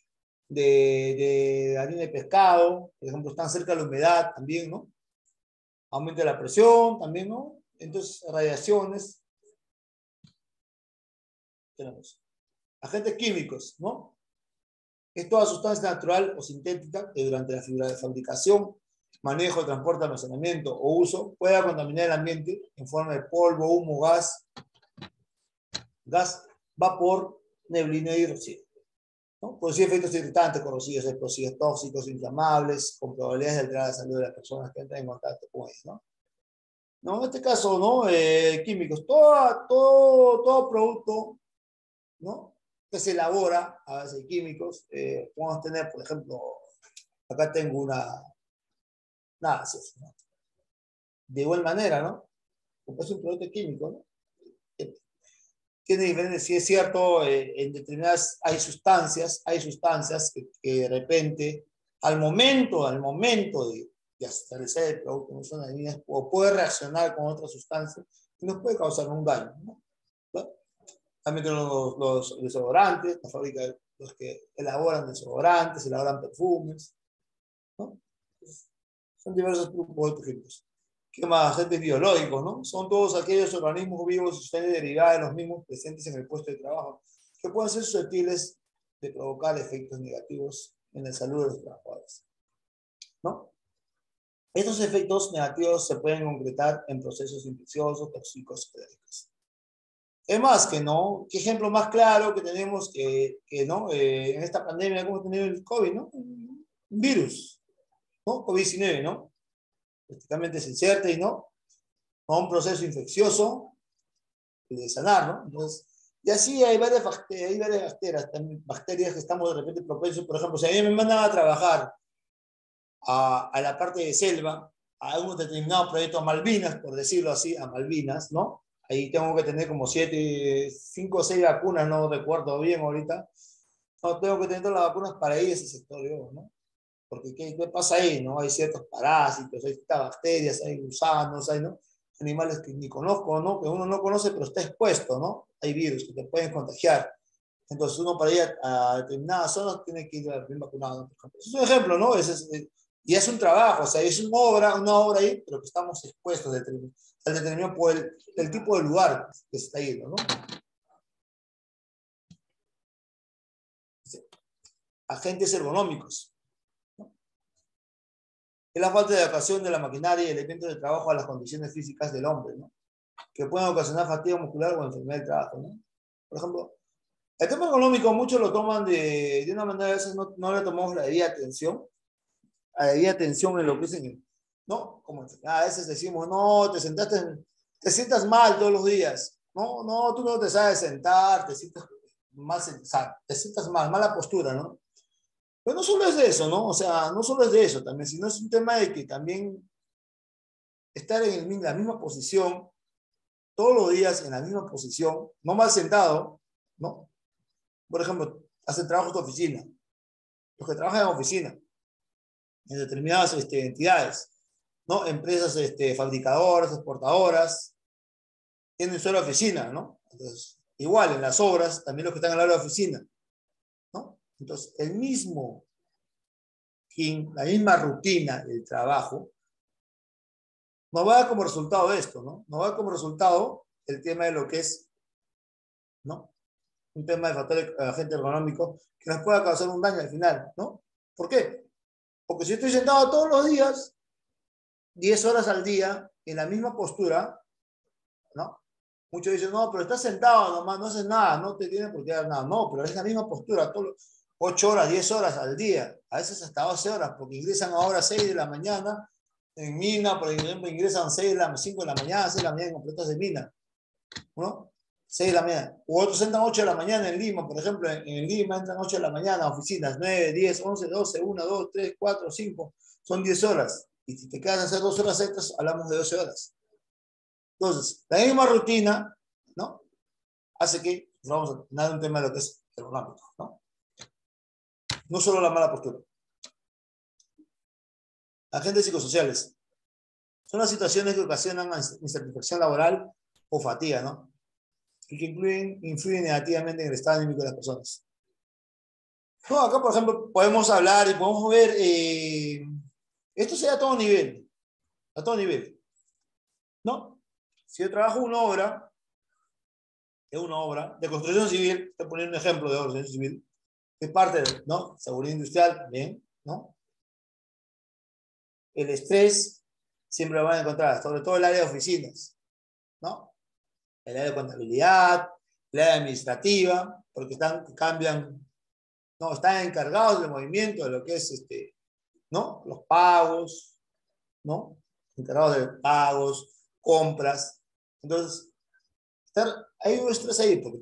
de harina de pescado, por ejemplo, están cerca de la humedad también, ¿no? Aumenta la presión también, ¿no? Entonces, radiaciones. Tenemos agentes químicos, ¿no? Es toda sustancia natural o sintética que durante la fabricación, manejo, transporte, almacenamiento o uso pueda contaminar el ambiente en forma de polvo, humo, gas, vapor, neblina y rocío, ¿no? Producir efectos irritantes, corrosivos, explosivos, tóxicos, inflamables, con probabilidades de alterar la salud de las personas que entran en contacto con ellos, ¿no? No, en este caso, ¿no? Químicos, todo producto, ¿no? Que se elabora a base de químicos. Podemos tener, por ejemplo, acá tengo una gaseosa, ¿no? De igual manera, ¿no? Porque es un producto químico, ¿no? Tiene diferentes, si es cierto, en determinadas hay sustancias que de repente, al momento de establecer el producto, no son dañinas, o puede reaccionar con otras sustancias y nos puede causar un daño, ¿no? ¿No? También tenemos los desodorantes, la fábrica, los que elaboran desodorantes, elaboran perfumes, ¿no? Son diversos grupos de químicos. ¿Qué más? Agentes biológicos, ¿no? Son todos aquellos organismos vivos y sustancias derivadas de los mismos presentes en el puesto de trabajo que pueden ser susceptibles de provocar efectos negativos en la salud de los trabajadores, ¿no? Estos efectos negativos se pueden concretar en procesos infecciosos, tóxicos, alérgicos. Es más que no, qué ejemplo más claro que tenemos que ¿no? En esta pandemia como tenemos el COVID, ¿no? Un virus, ¿no? COVID-19, ¿no? Prácticamente se inserta y no, a un proceso infeccioso de sanar, ¿no? Entonces, y así hay varias bacterias que estamos de repente propensos. Por ejemplo, si a mí me mandan a trabajar a la parte de selva, a un determinado proyecto a Malvinas, por decirlo así, a Malvinas, ¿no? Ahí tengo que tener como 5 o 6 vacunas, no recuerdo bien ahorita. No, tengo que tener todas las vacunas para ir a ese sector, ¿no? Porque ¿qué pasa ahí? ¿No? Hay ciertos parásitos, hay ciertas bacterias, hay gusanos, hay, ¿no? Animales que ni conozco, ¿no? Que uno no conoce, pero está expuesto, ¿no? Hay virus que te pueden contagiar. Entonces uno para ir a determinadas zonas tiene que ir bien vacunado, por ejemplo. Es un ejemplo, ¿no? Y es un trabajo, o sea, es una obra ahí, pero que estamos expuestos al determinado por el tipo de lugar que se está yendo, ¿no? Agentes ergonómicos. Es la falta de adaptación de la maquinaria y elementos de trabajo a las condiciones físicas del hombre, ¿no? Que pueden ocasionar fatiga muscular o enfermedad del trabajo, ¿no? Por ejemplo, el tema ergonómico muchos lo toman de una manera, a veces no le tomamos la debida atención, en lo que es, ¿no? Como a veces decimos, no, te sientas mal todos los días, no, tú no te sabes sentar, te sientas mal, te sientas mal, mala postura, ¿no? Pero no solo es de eso, ¿no? O sea, no solo es de eso también, sino es un tema de que también estar en la misma posición, todos los días en la misma posición, no mal sentado, ¿no? Por ejemplo, hacen trabajos de oficina, los que trabajan en oficina, en determinadas entidades, ¿no? Empresas fabricadoras, exportadoras, tienen sola oficina, ¿no? Entonces, igual en las obras, también los que están al lado de la oficina, ¿no? Entonces, la misma rutina del trabajo nos va a dar como resultado esto, ¿no? Nos va a dar como resultado el tema de lo que es, ¿no? Un tema de factor agente ergonómico que nos pueda causar un daño al final, ¿no? ¿Por qué? Porque si estoy sentado todos los días, 10 horas al día, en la misma postura, ¿no? Muchos dicen, no, pero estás sentado nomás, no haces nada, no te tiene por qué dar nada. No, pero es la misma postura, 8 horas, 10 horas al día, a veces hasta 12 horas, porque ingresan ahora a 6 de la mañana, en mina, por ejemplo, ingresan 5 de la mañana, 6 de la mañana en completas de mina, ¿no? 6 de la mañana. U otros entran 8 de la mañana en Lima, por ejemplo, en Lima entran 8 de la mañana a oficinas, 9, 10, 11, 12, 1, 2, 3, 4, 5, son 10 horas. Y si te quedas a hacer 2 horas extras, hablamos de 12 horas. Entonces, la misma rutina, ¿no? Hace que vamos a tener un tema de lo que es ergonómico, ¿no? No solo la mala postura. Agentes psicosociales. Son las situaciones que ocasionan insatisfacción laboral o fatiga, ¿no? Y que influyen negativamente en el estado anímico de las personas. No, acá, por ejemplo, podemos hablar y podemos ver, esto se da a todo nivel, ¿no? Si yo trabajo es una obra de construcción civil, estoy poniendo un ejemplo de obra de construcción civil, es parte de, ¿no? Seguridad industrial, bien, ¿no? El estrés siempre lo van a encontrar, sobre todo el área de oficinas, ¿no? El área de contabilidad, el área administrativa, porque cambian, no, están encargados del movimiento de lo que es, ¿no? Los pagos, ¿no? Encargados de pagos, compras. Entonces, hay un estrés ahí, porque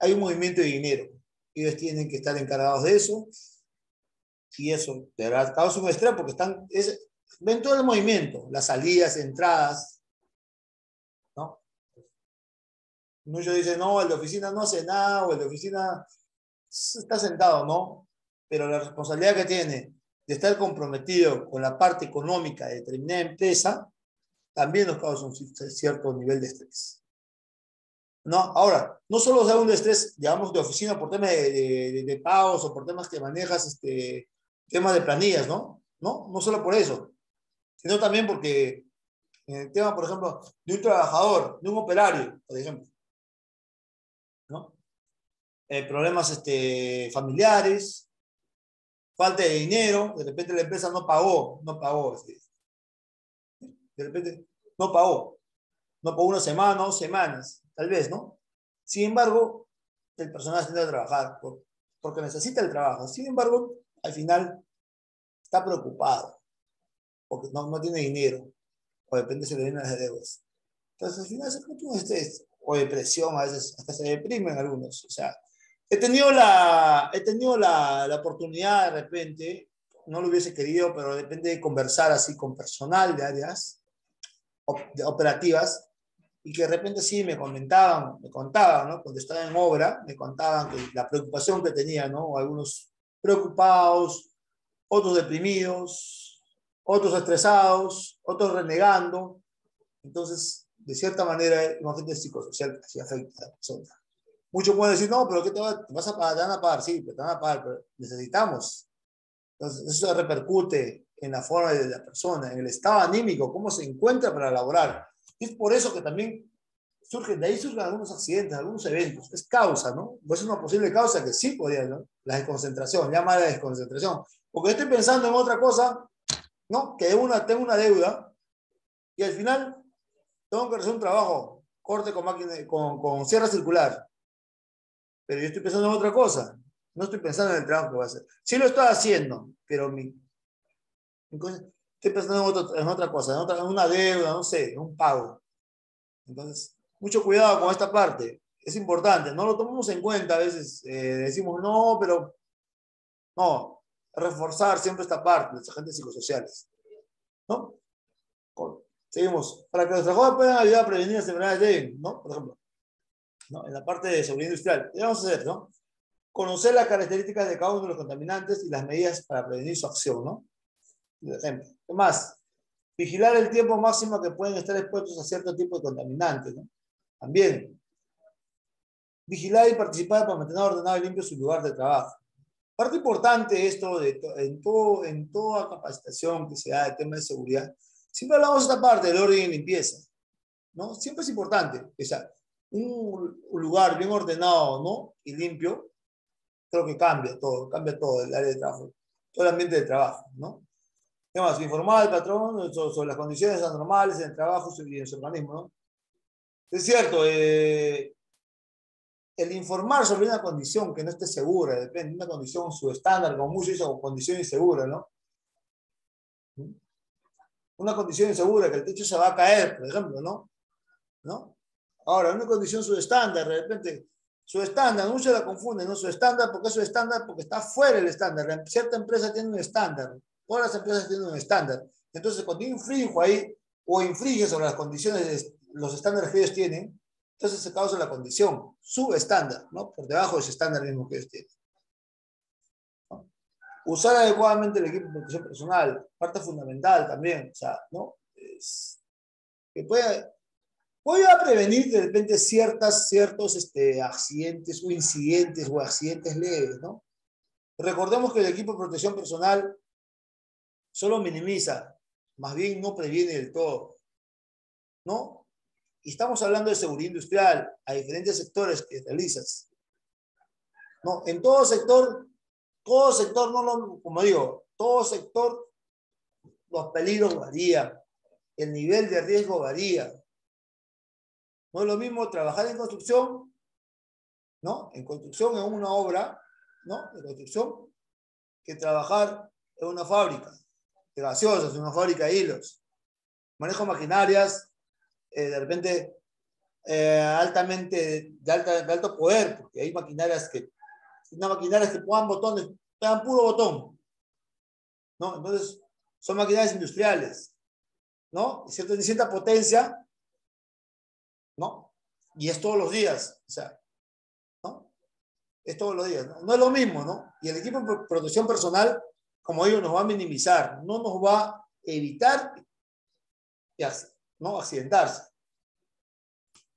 hay un movimiento de dinero. Ellos tienen que estar encargados de eso, y eso de verdad causa un estrés porque ven todo el movimiento, las salidas, entradas, ¿no? Muchos dicen, no, el de oficina no hace nada, o el de oficina está sentado, ¿no? Pero la responsabilidad que tiene de estar comprometido con la parte económica de determinada empresa también nos causa un cierto nivel de estrés, ¿no? Ahora, no solo da un estrés, digamos, de oficina por temas de pagos o por temas que manejas, temas de planillas, ¿no? No solo por eso, sino también porque en el tema, por ejemplo, de un trabajador, de un operario, por ejemplo, ¿no? Problemas familiares, falta de dinero, de repente la empresa no pagó, de repente no pagó una semana, 2 semanas, tal vez, ¿no? Sin embargo, el personal tiene que trabajar porque necesita el trabajo. Sin embargo, al final está preocupado porque no tiene dinero o depende si le vienen las deudas. Entonces, al final se encuentra un estrés o depresión, a veces hasta se deprimen algunos. O sea, he tenido la oportunidad de repente, no lo hubiese querido, pero de repente de conversar así con personal de áreas operativas y que de repente sí me contaban, ¿no? Cuando estaba en obra, me contaban que la preocupación que tenía, ¿no? Algunos preocupados, otros deprimidos, otros estresados, otros renegando. Entonces, de cierta manera, un agente psicosocial que afecta a la persona. Muchos pueden decir, no, pero ¿qué te vas a pagar? Te van a pagar, sí, pero te van a pagar, pero necesitamos. Entonces, eso repercute en la forma de la persona, en el estado anímico, cómo se encuentra para laborar. Y es por eso que también de ahí surgen algunos accidentes, algunos eventos. Es causa, ¿no? Pues es una posible causa que sí podría, ¿no? La desconcentración, llama la desconcentración. Porque estoy pensando en otra cosa, ¿no? Que tengo una deuda y al final tengo que hacer un trabajo, corte con máquina, con sierra circular. Pero yo estoy pensando en otra cosa. No estoy pensando en el trabajo que voy a hacer. Sí lo estoy haciendo, pero estoy pensando en otra cosa, en una deuda, no sé, en un pago. Entonces, mucho cuidado con esta parte. Es importante, no lo tomamos en cuenta. A veces decimos, no, pero no, reforzar siempre esta parte de los agentes psicosociales, ¿no? Seguimos. Para que los trabajadores puedan ayudar a prevenir las enfermedades de, ¿no? Por ejemplo, ¿no? En la parte de seguridad industrial. ¿Qué vamos a hacer, no? Conocer las características de cada uno de los contaminantes y las medidas para prevenir su acción, ¿no? Por ejemplo. ¿Qué más? Vigilar el tiempo máximo que pueden estar expuestos a cierto tipo de contaminantes, ¿no? También. Vigilar y participar para mantener ordenado y limpio su lugar de trabajo. Parte importante esto en toda capacitación que se da de temas de seguridad. Siempre hablamos de esta parte del orden y limpieza, ¿no? Siempre es importante. O sea, un lugar bien ordenado, ¿no? Y limpio, creo que cambia todo el área de trabajo, todo el ambiente de trabajo, ¿no? ¿Qué más? Informar al patrón sobre las condiciones anormales en el trabajo y en su organismo, ¿no? Es cierto, el informar sobre una condición que no esté segura, depende de una condición subestándar, como mucho dice, o condición insegura, ¿no? Una condición insegura, que el techo se va a caer, por ejemplo, ¿no? Ahora, una condición subestándar, de repente, subestándar, muchos la confunden, ¿no? Subestándar, ¿por qué subestándar? Porque está fuera el estándar. Cierta empresa tiene un estándar, todas las empresas tienen un estándar. Entonces, cuando yo infringo ahí, o infringe sobre las condiciones, los estándares que ellos tienen, entonces se causa la condición subestándar, ¿no? Por debajo de ese estándar mismo que ellos tienen, ¿no? Usar adecuadamente el equipo de protección personal, parte fundamental también, o sea, ¿no? Es, que pueda prevenir de repente ciertos accidentes o incidentes o accidentes leves, ¿no? Recordemos que el equipo de protección personal solo minimiza, más bien no previene del todo, ¿no? Y estamos hablando de seguridad industrial, a diferentes sectores que realizas, ¿no? En todo sector, no lo, como digo, todo sector, los peligros varían, el nivel de riesgo varía. No es lo mismo trabajar en construcción, ¿no? En construcción, en una obra, ¿no? De construcción, que trabajar en una fábrica de gaseosas, en una fábrica de hilos. Manejo maquinarias, de repente, altamente, de alto poder, porque hay maquinarias que pongan botones, pegan puro botón, ¿no? Entonces, son maquinarias industriales, ¿no? De cierta potencia, ¿no? Y es todos los días, o sea, ¿no? Es todos los días, ¿no? No es lo mismo, ¿no? Y el equipo de protección personal, como digo, nos va a minimizar, no nos va a evitar, ¿no? Accidentarse.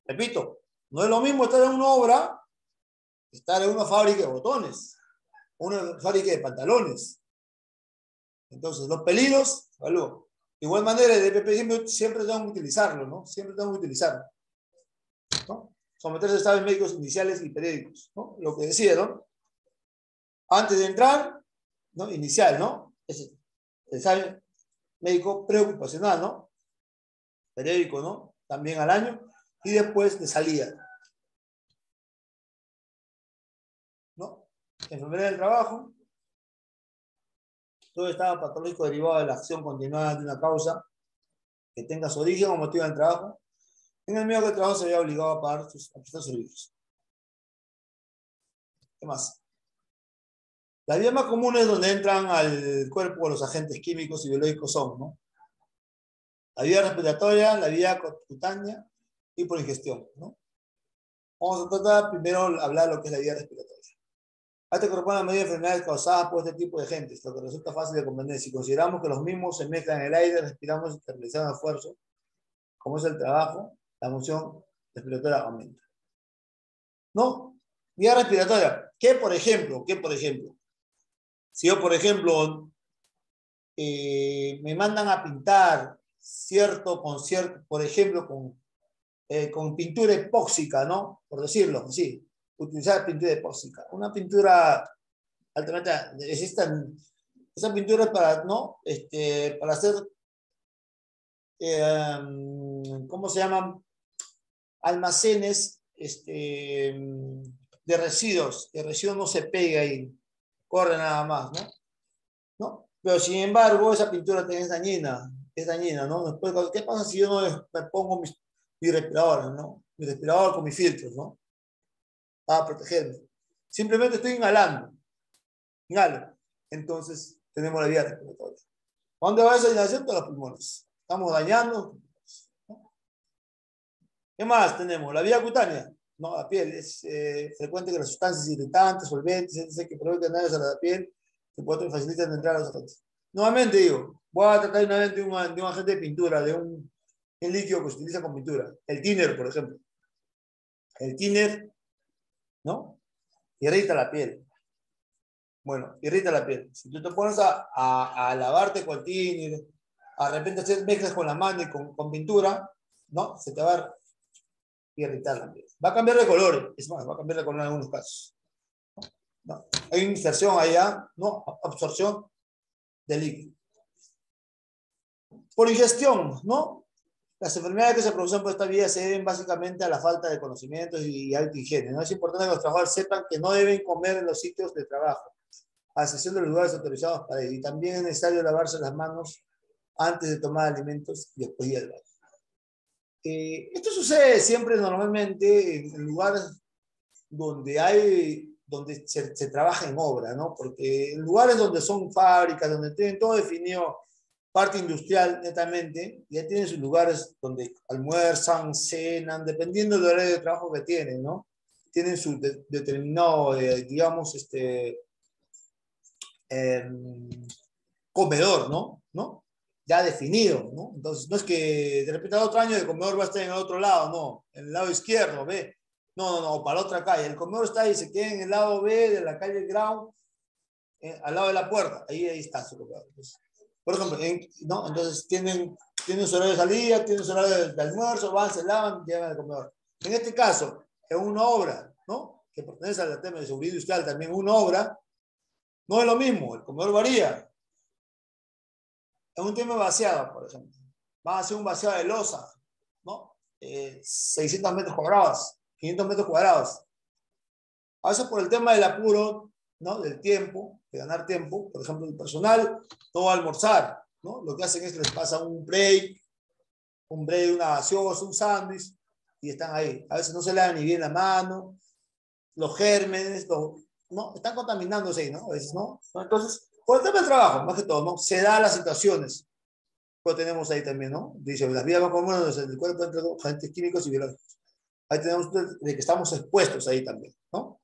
Repito, no es lo mismo estar en una obra que estar en una fábrica de botones, una fábrica de pantalones. Entonces, los peligros, ¿vale? De igual manera, el EPP siempre tengo que utilizarlo, ¿no? Siempre tengo que utilizarlo, ¿no? Someterse a exámenes médicos iniciales y periódicos, ¿no? Lo que decía, ¿no? Antes de entrar, ¿no? Inicial, ¿no? Es el examen médico preocupacional, ¿no? Periódico, ¿no? También al año. Y después de salida, ¿no? Enfermería del trabajo. Todo estado patológico derivado de la acción continuada de una causa que tenga su origen o motivo del trabajo, en el medio que el trabajo se vea obligado a pagar sus servicios. ¿Qué más? Las vías más comunes donde entran al cuerpo los agentes químicos y biológicos son, ¿no? La vía respiratoria, la vía cutánea y por ingestión, ¿no? Vamos a tratar primero de hablar de lo que es la vía respiratoria. A este corresponde la mayoría de enfermedades causadas por este tipo de agentes, lo que resulta fácil de comprender. Si consideramos que los mismos se mezclan en el aire, respiramos y realizamos esfuerzo, como es el trabajo, la función respiratoria aumenta. ¿No? Vía respiratoria. ¿Qué por ejemplo? Si yo, por ejemplo, me mandan a pintar por ejemplo, con pintura epóxica, ¿no? Por decirlo así, utilizar pintura epóxica. Una pintura alternativa, esa pintura es para, ¿no? Para hacer, ¿cómo se llaman? Almacenes de residuos. El residuo no se pega y corre nada más, ¿no? Pero sin embargo, esa pintura también es dañina, ¿no? Después, ¿qué pasa si yo no me pongo mi respirador, ¿no? Mi respirador con mis filtros, ¿no? Para protegerme. Simplemente estoy inhalando. Inhalo. Entonces, tenemos la vía respiratoria. ¿Dónde va esa inhalación? De los pulmones. Estamos dañando. ¿No? ¿Qué más tenemos? La vía cutánea. No, la piel. Es frecuente que las sustancias irritantes, solventes, etc., que provocan daños a la piel, que facilitan entrar a los agentes. Nuevamente digo, voy a tratar de un agente de pintura, de un líquido que se utiliza con pintura. El thinner, por ejemplo. El thinner, ¿no? Irrita la piel. Bueno, irrita la piel. Si tú te pones a lavarte con el thinner, a repente hacer mezclas con la mano y con pintura, ¿no? Se te va a irritar la piel. Va a cambiar de color, es más, va a cambiar de color en algunos casos. ¿No? Hay una inserción allá, ¿no? Absorción de líquido. Por ingestión, ¿no? Las enfermedades que se producen por esta vía se deben básicamente a la falta de conocimientos y alta higiene, ¿no? Es importante que los trabajadores sepan que no deben comer en los sitios de trabajo, a excepción de los lugares autorizados para ello. Y también es necesario lavarse las manos antes de tomar alimentos y después de ir al baño. Esto sucede siempre normalmente en lugares donde se trabaja en obra, ¿no? Porque en lugares donde son fábricas, donde tienen todo definido, parte industrial netamente, ya tienen sus lugares donde almuerzan, cenan, dependiendo del horario de trabajo que tienen, ¿no? Tienen su determinado, digamos, comedor, ¿no? Ya definido, ¿no? Entonces, no es que de repente al otro año el comedor va a estar en el otro lado, no, en el lado izquierdo, ¿ve? No, para la otra calle. El comedor está ahí, se queda en el lado B de la calle Ground, al lado de la puerta. Ahí está su comedor. Entonces, por ejemplo, ¿no? Entonces tienen su horario de salida, tienen su horario de almuerzo, van, se lavan, llegan al comedor. En este caso, en una obra, ¿no? Que pertenece al tema de seguridad industrial, también una obra, no es lo mismo, el comedor varía. En un tema vaciado, por ejemplo, van a hacer un vaciado de losa, ¿no? 600 metros cuadrados, 500 metros cuadrados. A veces por el tema del apuro, ¿no? Del tiempo, de ganar tiempo, por ejemplo, el personal no va a almorzar, ¿no? Lo que hacen es que les pasa un break, una gaseosa, un sándwich, y están ahí. A veces no se le da ni bien la mano, los gérmenes, ¿no? Están contaminándose ahí, ¿no? A veces, ¿no? Entonces, por el tema del trabajo, más que todo, ¿no? Se da las situaciones. Lo tenemos ahí también, ¿no? Dice, las vías más comunes del cuerpo entre agentes químicos y biológicos. Ahí tenemos de que estamos expuestos ahí también, ¿no?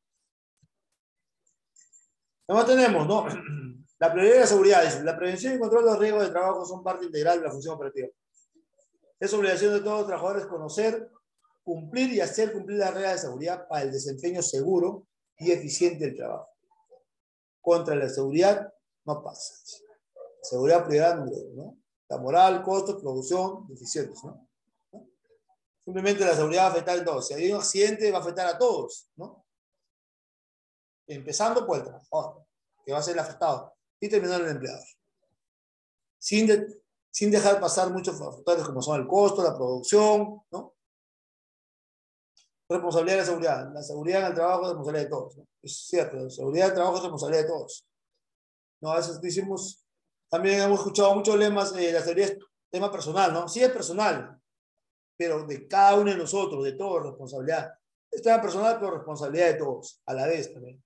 Además tenemos, ¿no? La prioridad de la seguridad. Dice, la prevención y control de los riesgos de trabajo son parte integral de la función operativa. Es obligación de todos los trabajadores conocer, cumplir y hacer cumplir las reglas de seguridad para el desempeño seguro y eficiente del trabajo. Contra la seguridad no pasa. Seguridad privada ¿no? La moral, costos, producción, eficientes, ¿no? Simplemente la seguridad va a afectar a todos. Si hay un accidente, va a afectar a todos, ¿no? Empezando por el trabajador, que va a ser el afectado, y terminando el empleador. Sin dejar pasar muchos factores como son el costo, la producción, ¿no? Responsabilidad de la seguridad. La seguridad en el trabajo es responsabilidad de todos, ¿no? Es cierto, la seguridad del trabajo es responsabilidad de todos. ¿No? A veces decimos, también hemos escuchado muchos lemas, la seguridad es tema personal, ¿no? Sí es personal, pero de cada uno de nosotros, de todos, responsabilidad. Es tema personal, pero responsabilidad de todos, a la vez también.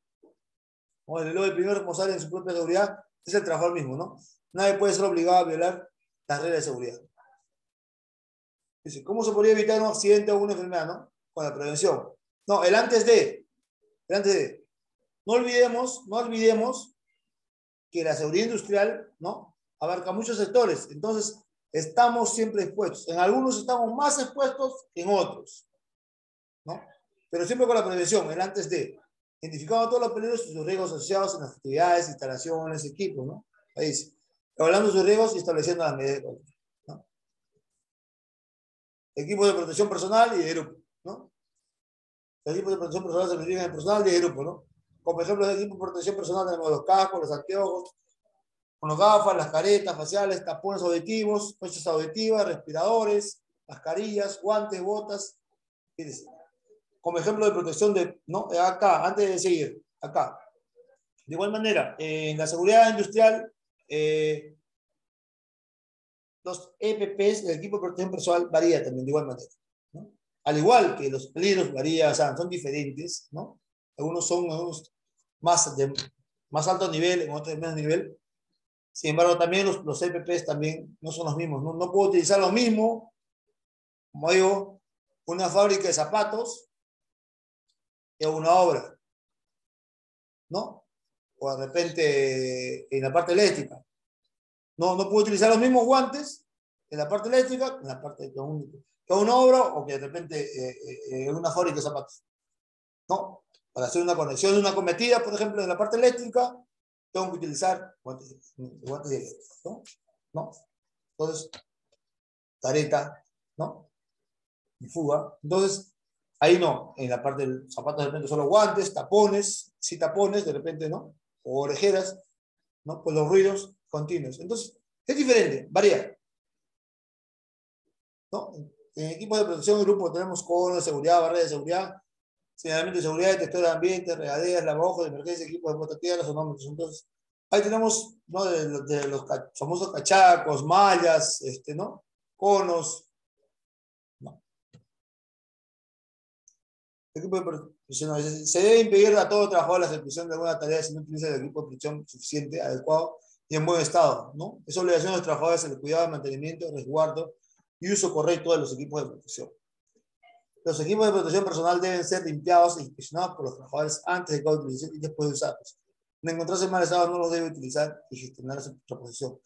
Bueno, el primer responsable en su propia seguridad es el trabajador mismo, ¿no? Nadie puede ser obligado a violar las reglas de seguridad. Dice, ¿cómo se podría evitar un accidente o una enfermedad, no? Con la prevención. No, el antes de. No olvidemos que la seguridad industrial, ¿no? Abarca muchos sectores. Entonces, estamos siempre expuestos. En algunos estamos más expuestos que en otros, ¿no? Pero siempre con la prevención, el antes de. Identificando todos los peligros y sus riesgos asociados en las actividades, instalaciones, equipos, ¿no? Ahí dice. Hablando de sus riesgos y estableciendo las medidas, ¿no? Equipos de protección personal y de grupo, ¿no? Los equipos de protección personal se dividen en personal y de grupo, ¿no? Como ejemplo de equipos de protección personal tenemos los cascos, los anteojos, con las gafas, las caretas faciales, tapones auditivos, conchas auditivas, respiradores, mascarillas, guantes, botas. Fíjense. Como ejemplo de protección de, ¿no? Acá, antes de seguir, acá. De igual manera, en la seguridad industrial, los EPPs, el equipo de protección personal, varía también de igual manera, ¿no? Al igual que los peligros varían, o sea, son diferentes, ¿no? Algunos son más alto nivel, en otros de menos nivel. Sin embargo, también los EPPs también no son los mismos. No puedo utilizar lo mismo, como digo, una fábrica de zapatos que una obra, ¿no? O de repente en la parte eléctrica. No puedo utilizar los mismos guantes en la parte eléctrica, en la parte que una obra o que de repente en una fábrica de zapatos. ¿No? Para hacer una conexión de una cometida, por ejemplo, en la parte eléctrica, tengo que utilizar guantes de hierro, ¿no? Entonces, careta, ¿no? Y fuga. Entonces, ahí no. En la parte del zapato de repente solo guantes, tapones, sí tapones, de repente, ¿no? O orejeras, ¿no? Pues los ruidos continuos. Entonces, es diferente, varía, ¿no? En equipos de protección de grupo tenemos conos de seguridad, barreras de seguridad, señalamiento de seguridad, detector de ambiente, regaderas, lavabojos de emergencia, equipos de bototierras, sonómetros. Entonces, ahí tenemos, ¿no? de los famosos cachacos, mallas, ¿no? Conos, ¿no? Equipo de protección. Se debe impedir a todo trabajador la ejecución de alguna tarea si no utiliza el equipo de protección suficiente, adecuado y en buen estado, ¿no? Es obligación de los trabajadores el cuidado, mantenimiento, resguardo y uso correcto de los equipos de protección. Los equipos de protección personal deben ser limpiados e inspeccionados por los trabajadores antes de cada utilización y después de usarlos. De encontrarse en mal estado no los debe utilizar y gestionar su posición.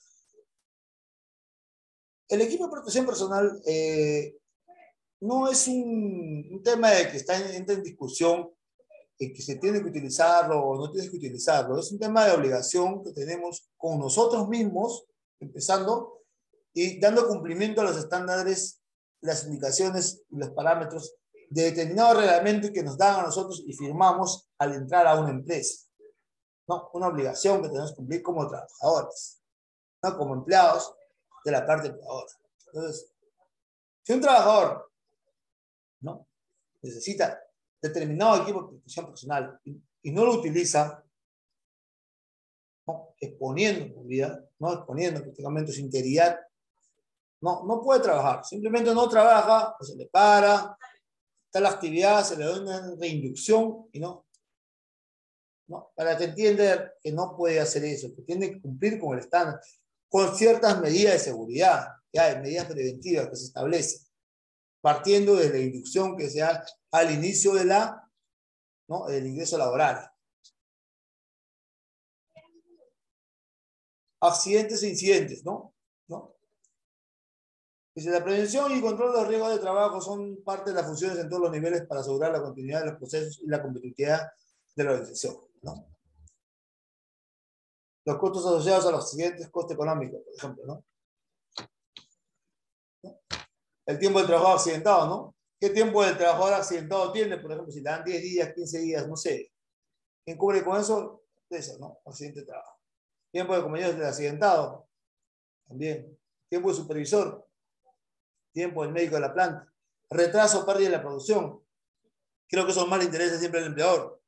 El equipo de protección personal no es un tema de que entra en discusión y que se tiene que utilizarlo o no tienes que utilizarlo. Es un tema de obligación que tenemos con nosotros mismos, empezando y dando cumplimiento a los estándares, las indicaciones y los parámetros de determinado reglamento que nos dan a nosotros y firmamos al entrar a una empresa. ¿No? Una obligación que tenemos que cumplir como trabajadores, no como empleados de la parte empleadora. Entonces, si un trabajador, ¿no?, necesita determinado equipo de protección personal y no lo utiliza, ¿no?, exponiendo su vida, ¿no?, exponiendo prácticamente su integridad, no puede trabajar. Simplemente no trabaja, se le para, está la actividad, se le da una reinducción y no, para que entienda que no puede hacer eso, que tiene que cumplir con el estándar, con ciertas medidas de seguridad, ya hay medidas preventivas que se establecen, partiendo de la inducción que se da al inicio de del ingreso laboral. Accidentes e incidentes, ¿no? Dice, la prevención y control de los riesgos de trabajo son parte de las funciones en todos los niveles para asegurar la continuidad de los procesos y la competitividad de la organización, ¿no? Los costos asociados a los accidentes, coste económico, por ejemplo, ¿no? El tiempo del trabajador accidentado, ¿no? ¿Qué tiempo del trabajador accidentado tiene? Por ejemplo, si le dan 10 días, 15 días, no sé. ¿Quién cubre con eso? Eso, ¿no? Accidente de trabajo. Tiempo de compañeros del accidentado, también. Tiempo de supervisor. Tiempo del médico de la planta. Retraso o pérdida de la producción. Creo que eso más le interesa siempre al empleador,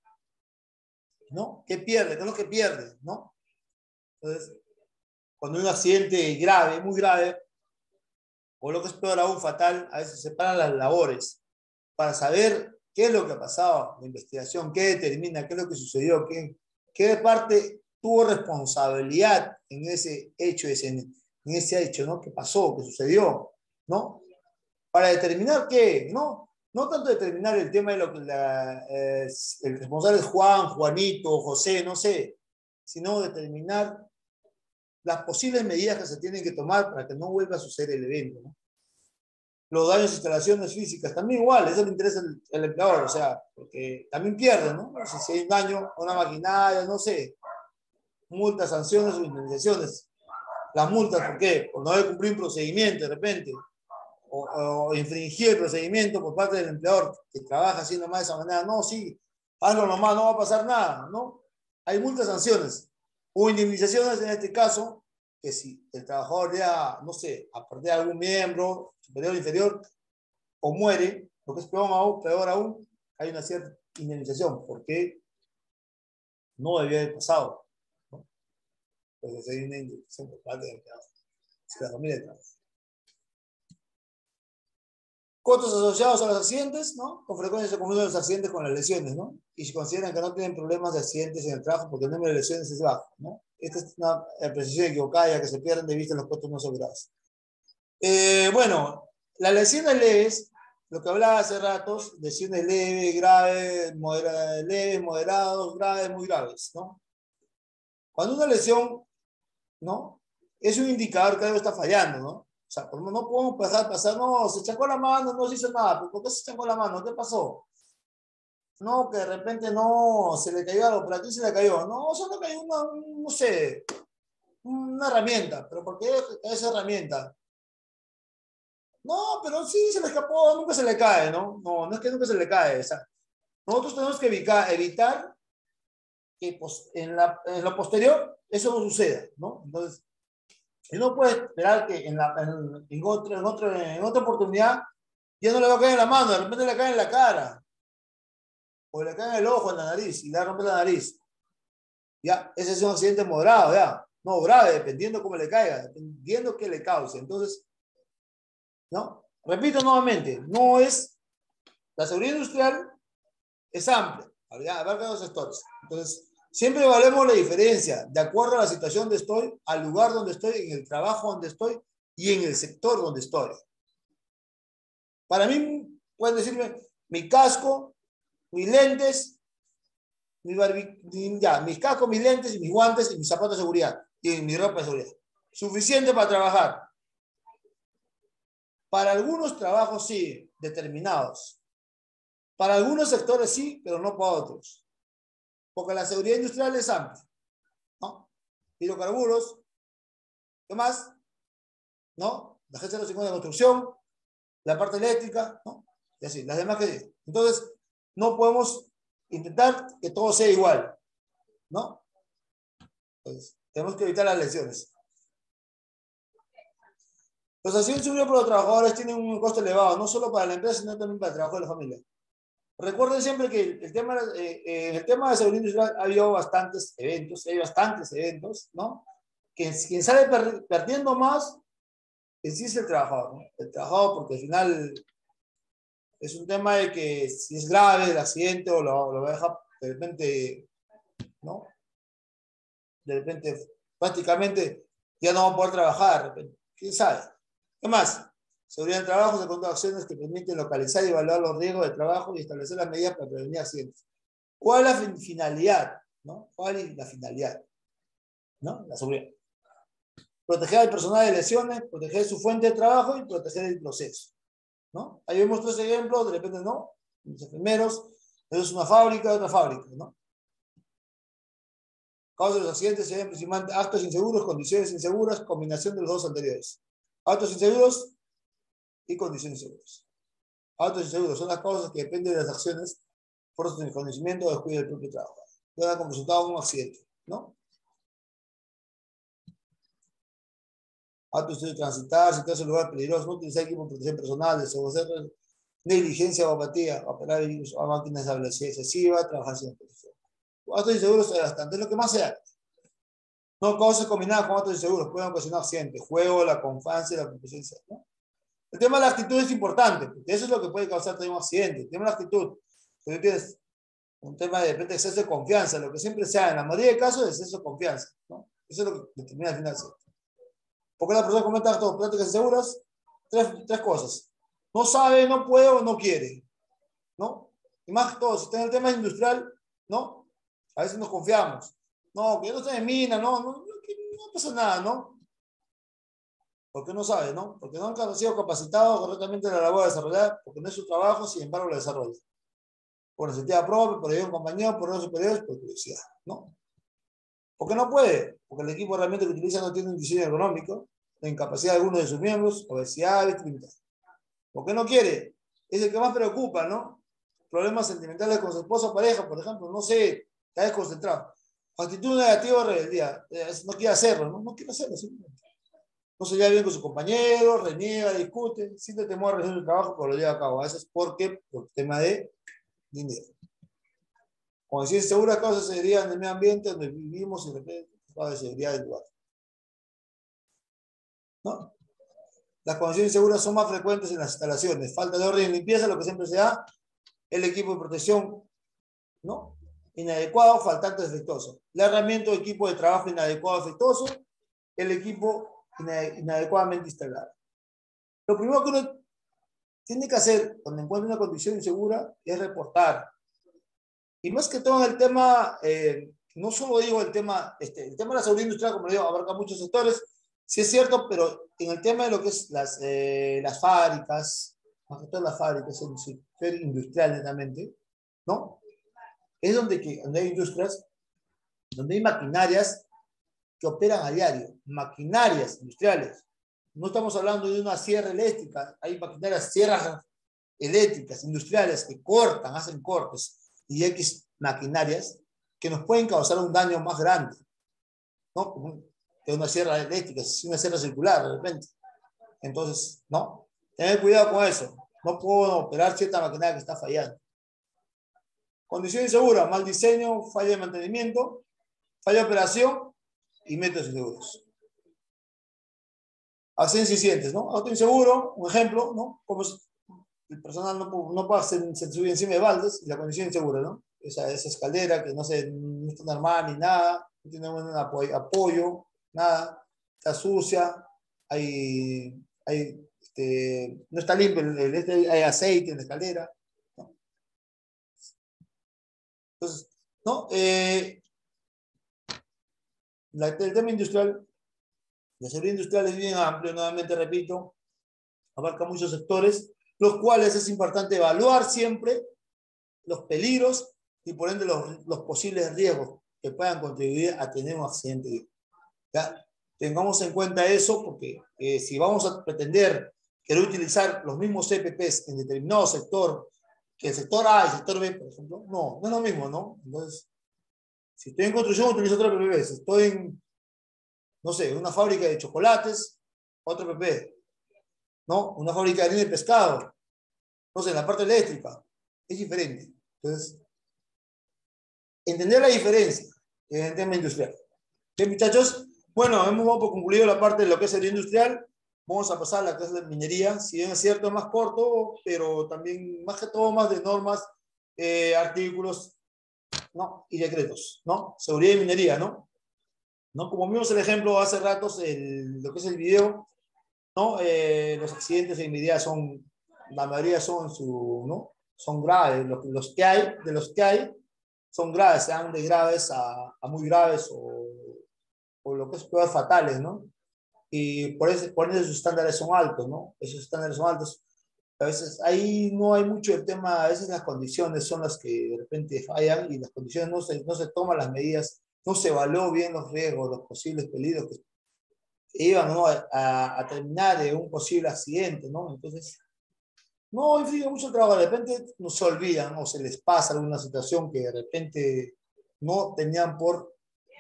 ¿no? ¿Qué pierde? ¿Qué es lo que pierde? ¿No? Entonces, cuando hay un accidente grave, muy grave, o lo que es peor aún, fatal, a veces se paran las labores para saber qué es lo que ha pasado, la investigación, qué determina, qué es lo que sucedió, qué parte tuvo responsabilidad en ese hecho, ¿no?, que pasó, que sucedió, ¿no? Para determinar qué, ¿no? No tanto determinar el tema de lo que el responsable es Juan, Juanito, José, no sé, sino determinar las posibles medidas que se tienen que tomar para que no vuelva a suceder el evento, ¿no? Los daños a instalaciones físicas, también igual, eso le interesa el empleador, o sea, porque también pierde, ¿no? Si hay un daño a una maquinaria, no sé, multas, sanciones o indemnizaciones. Las multas, ¿por qué? Por no haber cumplido un procedimiento de repente, o infringir el procedimiento por parte del empleador que trabaja haciendo más de esa manera. No, sí, hazlo nomás, no va a pasar nada, ¿no? Hay multas, sanciones o indemnizaciones en este caso, que si el trabajador ya, no sé, a perder algún miembro superior o inferior, o muere, lo que es peor aún, hay una cierta indemnización, porque no debía haber pasado, ¿no? Entonces hay una indemnización por parte del empleador, de la familia de trabajo. Costos asociados a los accidentes, ¿no? Con frecuencia se confunden los accidentes con las lesiones, ¿no? Y se consideran que no tienen problemas de accidentes en el trabajo porque el número de lesiones es bajo, ¿no? Esta es una precisión equivocada, ya que se pierden de vista los costos no asegurados. Bueno, las lesiones leves, lo que hablaba hace ratos, lesiones leves, graves, leves, moderados, graves, muy graves, ¿no? Cuando una lesión, ¿no?, es un indicador que algo está fallando, ¿no? O sea, no podemos pasar, no, se echó la mano, no se hizo nada. ¿Por qué se echó la mano? ¿Qué pasó? No, que de repente no, se le cayó algo, pero a ti se le cayó. No, solo cayó no sé, una herramienta. ¿Pero por qué esa herramienta? No, pero sí, se le escapó, nunca se le cae, ¿no? No es que nunca se le cae. O sea, nosotros tenemos que evitar que pues, en lo posterior eso no suceda, ¿no? Entonces, y no puede esperar que en otra oportunidad ya no le va a caer en la mano, de repente le cae en la cara, o le cae en el ojo, en la nariz, y le rompe la nariz. Ya, ese es un accidente moderado, ya. No, grave, dependiendo cómo le caiga, dependiendo qué le cause. Entonces, ¿no? Repito nuevamente, la seguridad industrial es amplia, abarca dos sectores. Entonces, siempre evaluemos la diferencia de acuerdo a la situación donde estoy, al lugar donde estoy, en el trabajo donde estoy y en el sector donde estoy. Para mí, pueden decirme mi casco, mis lentes, mis cascos, mis lentes, y mis guantes, y mis zapatos de seguridad, y mi ropa de seguridad. Suficiente para trabajar. Para algunos trabajos sí, determinados. Para algunos sectores sí, pero no para otros. Porque la seguridad industrial es amplia, ¿no? Hidrocarburos, ¿qué más? ¿No? La agencia de los 50 de construcción, la parte eléctrica, ¿no? Y así, las demás que... Entonces, no podemos intentar que todo sea igual, ¿no? Entonces, tenemos que evitar las lesiones. Los accidentes sufridos por los trabajadores tienen un costo elevado, no solo para la empresa, sino también para el trabajo de la familia. Recuerden siempre que el tema de seguridad industrial ha habido bastantes eventos, ¿no? Quien sale perdiendo más en sí es el trabajador, ¿no? El trabajador, porque al final es un tema de que si es grave el accidente o lo deja de repente, ¿no? De repente, prácticamente ya no va a poder trabajar, de repente. ¿Quién sabe? ¿Qué más? Seguridad en trabajo se cuenta acciones que permiten localizar y evaluar los riesgos de trabajo y establecer las medidas para prevenir accidentes. ¿Cuál es la finalidad? ¿No? ¿Cuál es la finalidad? ¿No? La seguridad. Proteger al personal de lesiones, proteger su fuente de trabajo y proteger el proceso, ¿no? Ahí vemos 3 ejemplos, de repente no, los enfermeros, eso es una fábrica, otra fábrica, ¿no? Causas de los accidentes se ven principalmente actos inseguros, condiciones inseguras, combinación de los dos anteriores. Actos inseguros y condiciones inseguras. Actos inseguros son las causas que dependen de las acciones por el desconocimiento o descuido del propio trabajo. Puede como resultado un accidente, ¿no? Actos de transitar, situarse en lugares peligrosos, no utilizar equipo de protección personal, desobedecer, negligencia o apatía, operar a máquinas de velocidad excesiva, trabajar sin protección. Actos inseguros es bastante, es lo que más se hace. No, causas combinadas con actos inseguros pueden ocasionar accidentes, juego, la confianza y la competencia, ¿no? El tema de la actitud es importante, porque eso es lo que puede causar también un accidente. El tema de la actitud, porque tienes un tema de repente exceso de confianza, lo que siempre se hace en la mayoría de casos es exceso de confianza, ¿no? Eso es lo que determina al final. ¿Por qué la persona comete actos prácticas inseguras? Tres cosas. No sabe, no puede o no quiere, ¿no? Y más que todo, si está en el tema industrial, ¿no? A veces nos confiamos. No, que no está en mina, no pasa nada, ¿no? Porque no sabe, ¿no? Porque no han sido capacitados correctamente en la labor de desarrollar, porque no es su trabajo, sin embargo lo desarrolla. Por necesidad propia, por ayuda de un compañero, por orden superiores, por curiosidad, ¿no? ¿Por qué no puede? Porque el equipo realmente que utiliza no tiene un diseño ergonómico, la incapacidad de algunos de sus miembros, obesidad, vestimenta. ¿Por qué no quiere? Es el que más preocupa, ¿no? Problemas sentimentales con su esposa o pareja, por ejemplo, no sé, está desconcentrado. Actitud negativa o rebeldía, no quiere hacerlo, ¿no? No quiere hacerlo, simplemente. No se lleva bien con sus compañeros, reniega, discute, siente temor a realizar el trabajo, pero lo lleva a cabo. A veces porque por tema de dinero. Como decir, seguras causas de seguridad en el medio ambiente donde vivimos y de repente causas de seguridad del lugar, ¿no? Las condiciones seguras son más frecuentes en las instalaciones. Falta de orden y limpieza, lo que siempre se da. El equipo de protección, ¿no? Inadecuado, faltante, defectuoso. La herramienta o equipo de trabajo inadecuado, defectuoso. El equipo inadecuadamente instalado. Lo primero que uno tiene que hacer cuando encuentra una condición insegura es reportar. Y más que todo en el tema, no solo digo el tema de la seguridad industrial, como digo, abarca muchos sectores, sí es cierto, pero en el tema de lo que es las fábricas, más que todo las fábricas, en el sector industrial netamente, ¿no? Es donde hay industrias, donde hay maquinarias que operan a diario, maquinarias industriales. No estamos hablando de una sierra eléctrica, hay maquinarias, sierras eléctricas, industriales, que cortan, hacen cortes, y X maquinarias que nos pueden causar un daño más grande, ¿no? Que una sierra eléctrica, una sierra circular de repente. Entonces, ¿no? Tener cuidado con eso. No puedo operar cierta maquinaria que está fallando. Condiciones inseguras, mal diseño, falla de mantenimiento, falla de operación y métodos inseguros. Accidentes incidentes, ¿no? Auto inseguro, un ejemplo, ¿no? Como el personal no puede se subir encima de baldes y la condición insegura, ¿no? Esa escalera que no está armada ni nada, no tiene un apoyo, nada, está sucia, no está limpio, hay aceite en la escalera, ¿no? Entonces, ¿no? El tema industrial, la seguridad industrial es bien amplio, nuevamente repito, abarca muchos sectores, los cuales es importante evaluar siempre los peligros y por ende los posibles riesgos que puedan contribuir a tener un accidente. ¿Ya? Tengamos en cuenta eso porque si vamos a pretender querer utilizar los mismos CPPs en determinado sector, que el sector A y el sector B, por ejemplo, no es lo mismo, ¿no? Entonces, si estoy en construcción, utilizo otro PPP. Si estoy en, no sé, una fábrica de chocolates, otro PPP, ¿no? Una fábrica de harina de pescado, no sé, en la parte eléctrica, es diferente. Entonces, entender la diferencia en el tema industrial. Bien, muchachos, bueno, hemos por concluido la parte de lo que es el industrial. Vamos a pasar a la clase de minería. Si bien es cierto, es más corto, pero también, más que todo, más de normas, artículos, ¿no? Y decretos, ¿no? Seguridad y minería, ¿no? ¿No? Como vimos el ejemplo hace ratos, lo que es el video, ¿no? Los accidentes en minería son, la mayoría son, ¿no? Son graves. Los que hay, de los que hay, son graves, sean de graves a muy graves o lo que es peor, fatales, ¿no? Y por eso sus estándares son altos, ¿no? Esos estándares son altos. A veces ahí no hay mucho el tema, a veces las condiciones son las que de repente fallan y las condiciones no se toman las medidas, no se evaluó bien los riesgos, los posibles peligros que iban, ¿no? a terminar de un posible accidente, ¿no? Entonces, no influye mucho el trabajo, de repente no se olvidan o se les pasa alguna situación que de repente no tenían por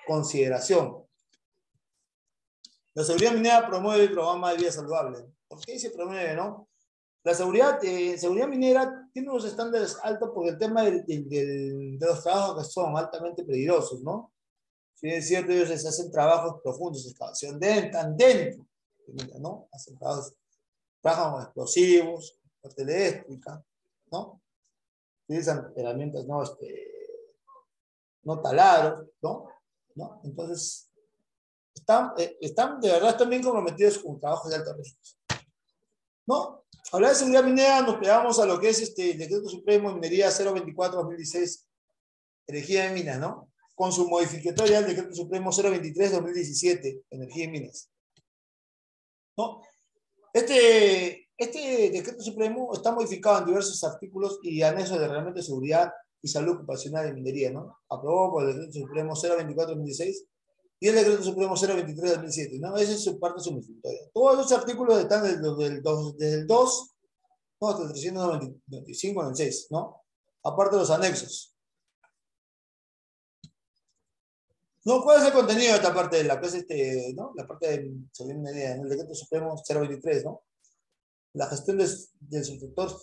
consideración. La seguridad minera promueve el programa de vida saludable. ¿Por qué se promueve, no? La seguridad minera tiene unos estándares altos por el tema de los trabajos que son altamente peligrosos, ¿no? Si es cierto, ellos hacen trabajos profundos, excavación dentro, ¿no? Hacen trabajos, trabajan con explosivos, parte eléctrica, ¿no? Utilizan herramientas, ¿no? No taladros, ¿no? Entonces, están de verdad también comprometidos con trabajos de alto riesgo. ¿No? Hablar de seguridad minera, nos pegamos a lo que es el Decreto Supremo de Minería 024-2016, Energía de Minas, ¿no? Con su modificatoria al Decreto Supremo 023-2017, Energía de Minas. ¿No? Este Decreto Supremo está modificado en diversos artículos y anexos de Reglamento de Seguridad y Salud Ocupacional de Minería, ¿no? Aprobado por el Decreto Supremo 024-2016 y el Decreto Supremo 023-2007, ¿no? Esa es su parte sumatoria. Todos los artículos están desde el 2, ¿no? Hasta el 395 en el 6, ¿no? Aparte de los anexos. ¿No? ¿Cuál es el contenido de esta parte de la que es ¿no? La parte de seguridad minería, en el Decreto Supremo 023, ¿no? La gestión del subsector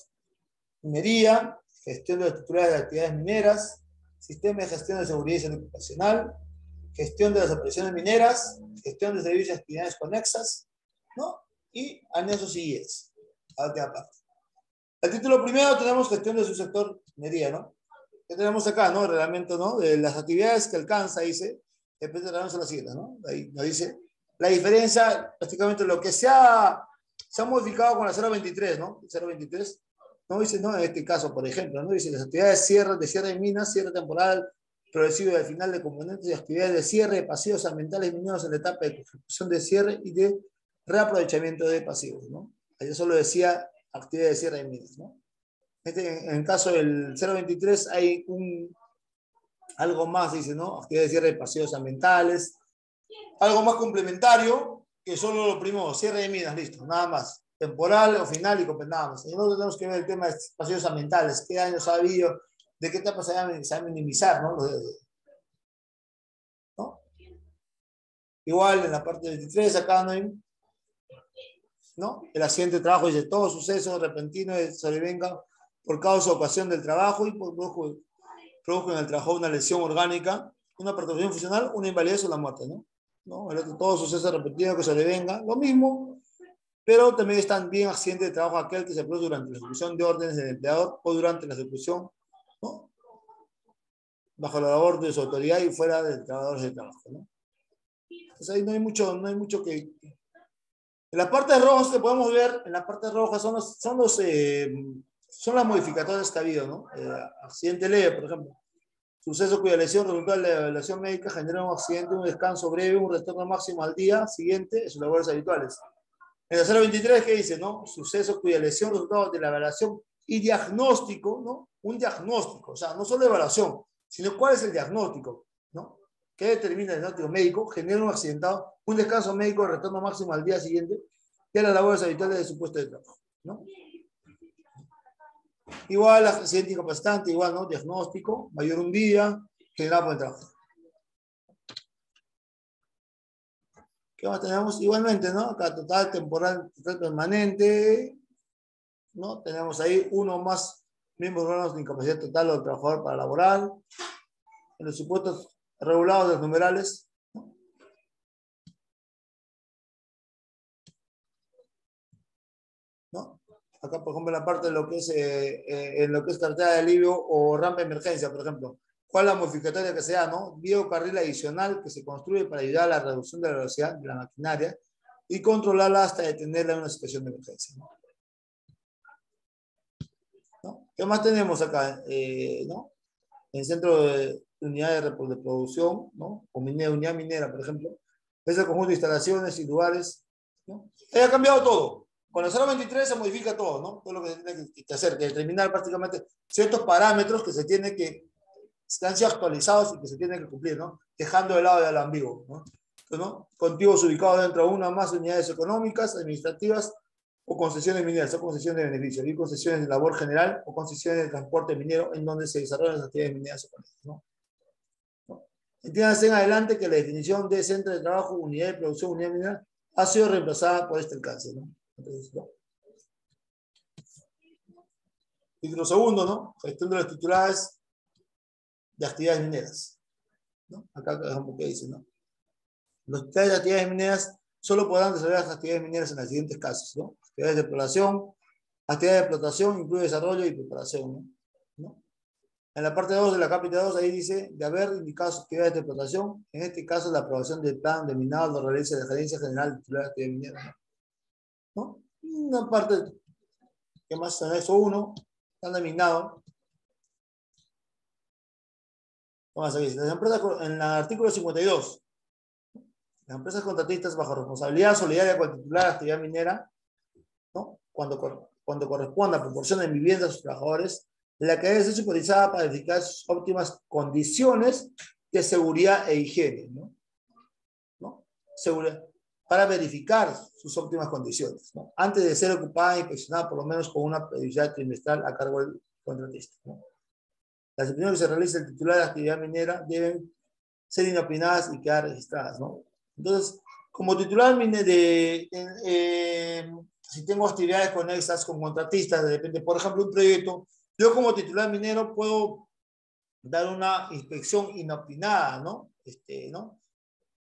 minería, gestión de las estructuras de actividades mineras, sistema de gestión de seguridad y salud ocupacional, gestión de las operaciones mineras, gestión de servicios y actividades conexas, ¿no? Y anexos y guías. Aparte. El título primero tenemos gestión de su sector minería, ¿no? ¿Qué tenemos acá, no? El reglamento, ¿no? De las actividades que alcanza, dice, después de la siguiente, ¿no? Ahí nos dice la diferencia, prácticamente lo que se ha modificado con la 023, ¿no? 023, no dice, no, en este caso, por ejemplo, ¿no? Dice las actividades de cierre de minas, cierre temporal, progresivo y al final de componentes y actividades de cierre de pasivos ambientales mineros en la etapa de ejecución de cierre y de reaprovechamiento de pasivos, ¿no? Ahí solo decía actividades de cierre de minas, ¿no? En el caso del 023 hay algo más, dice, ¿no? Actividades de cierre de pasivos ambientales, algo más complementario que solo lo primero, cierre de minas, listo, nada más. Temporal o final y nada más. Y nosotros tenemos que ver el tema de pasivos ambientales, qué daños ha habido, de qué etapa se va a minimizar, ¿no? ¿No? Igual en la parte 23, acá no hay, ¿no? El accidente de trabajo dice todo suceso repentino que sobrevenga por causa o ocasión del trabajo y produjo en el trabajo una lesión orgánica, una perturbación funcional, una invalidez o la muerte, ¿no? ¿No? El otro, todo suceso repentino que sobrevenga, lo mismo, pero también están bien accidente de trabajo aquel que se produce durante la ejecución de órdenes del empleador o durante la ejecución, ¿no? Bajo la labor de su autoridad y fuera del trabajador de trabajo, ¿no? Entonces ahí no hay mucho que... En las partes rojas que podemos ver, en las partes rojas son las modificatorias que ha habido, ¿no? Accidente leve, por ejemplo. suceso cuya lesión resultado de la evaluación médica genera un accidente, un descanso breve, un retorno máximo al día siguiente en sus labores habituales. En el 023, ¿qué dice? ¿No? Suceso cuya lesión resultado de la evaluación y diagnóstico, ¿no? Un diagnóstico, o sea, no solo evaluación, sino cuál es el diagnóstico, ¿no? ¿Qué determina el diagnóstico médico? Genera un accidentado, un descanso médico, retorno máximo al día siguiente de las labores habituales de su puesto de trabajo, ¿no? Igual, accidente incapacitante, igual, ¿no? Diagnóstico, mayor un día, generado por el trabajo. ¿Qué más tenemos? Igualmente, ¿no? Acá total, temporal, total, permanente, ¿no? Tenemos ahí uno más miembros órganos de incapacidad total o del trabajador para laborar. En los supuestos regulados de los numerales, ¿no? ¿No? Acá, por ejemplo, en la parte de lo que es, en lo que es cartera de alivio o rampa de emergencia, por ejemplo. ¿Cuál es la modificatoria que se da, no? Biocarril adicional que se construye para ayudar a la reducción de la velocidad de la maquinaria y controlarla hasta detenerla en una situación de emergencia, ¿no? ¿No? ¿Qué más tenemos acá? ¿No? En el centro de unidades de producción, ¿no? O unidad minera, por ejemplo. Es el conjunto de instalaciones y lugares, ¿no? Ha cambiado todo. Con el 023 se modifica todo, ¿no? Todo lo que se tiene que hacer, que determinar prácticamente ciertos parámetros que se tienen que han sido actualizados y que se tienen que cumplir, ¿no? Dejando de lado de lo ambiguo, ¿no? Entonces, ¿no? Contiguos ubicados dentro de una o más unidades económicas, administrativas o concesiones mineras, o concesiones de beneficios, y concesiones de labor general o concesiones de transporte minero en donde se desarrollan las actividades mineras económicas, ¿no? Entiéndase en adelante que la definición de centro de trabajo, unidad de producción, unidad minera, ha sido reemplazada por este alcance, ¿no? Entonces, ¿no? Título segundo, ¿no? Gestión de las titulares de actividades mineras, ¿no? Acá dejamos que dice, ¿no? Los titulares de actividades mineras solo podrán desarrollar las actividades mineras en los siguientes casos, ¿no? Actividades de exploración, actividades de explotación, incluye desarrollo y preparación, ¿no? En la parte 2 de la cápita 2, ahí dice, de haber indicado sus actividades de explotación, en este caso la aprobación del plan de minado lo realiza la Gerencia General de Titulares de Actividades Mineras, ¿no? Una parte que más en eso uno, plan de minado. Vamos a ver, las empresas, en el artículo 52, las empresas contratistas bajo responsabilidad solidaria con el titular de actividad minera, ¿no? Cuando corresponda a proporción de vivienda a sus trabajadores, la que debe ser supervisada para verificar sus óptimas condiciones de seguridad e higiene, ¿no? ¿No? Para verificar sus óptimas condiciones, ¿no? Antes de ser ocupada e inspeccionada por lo menos con una periodicidad trimestral a cargo del contratista, ¿no? Las opiniones que se realiza el titular de la actividad minera deben ser inopinadas y quedar registradas, ¿no? Entonces, como titular si tengo actividades conexas con contratistas, de repente, por ejemplo, un proyecto, yo como titular minero puedo dar una inspección inopinada, ¿no? ¿No?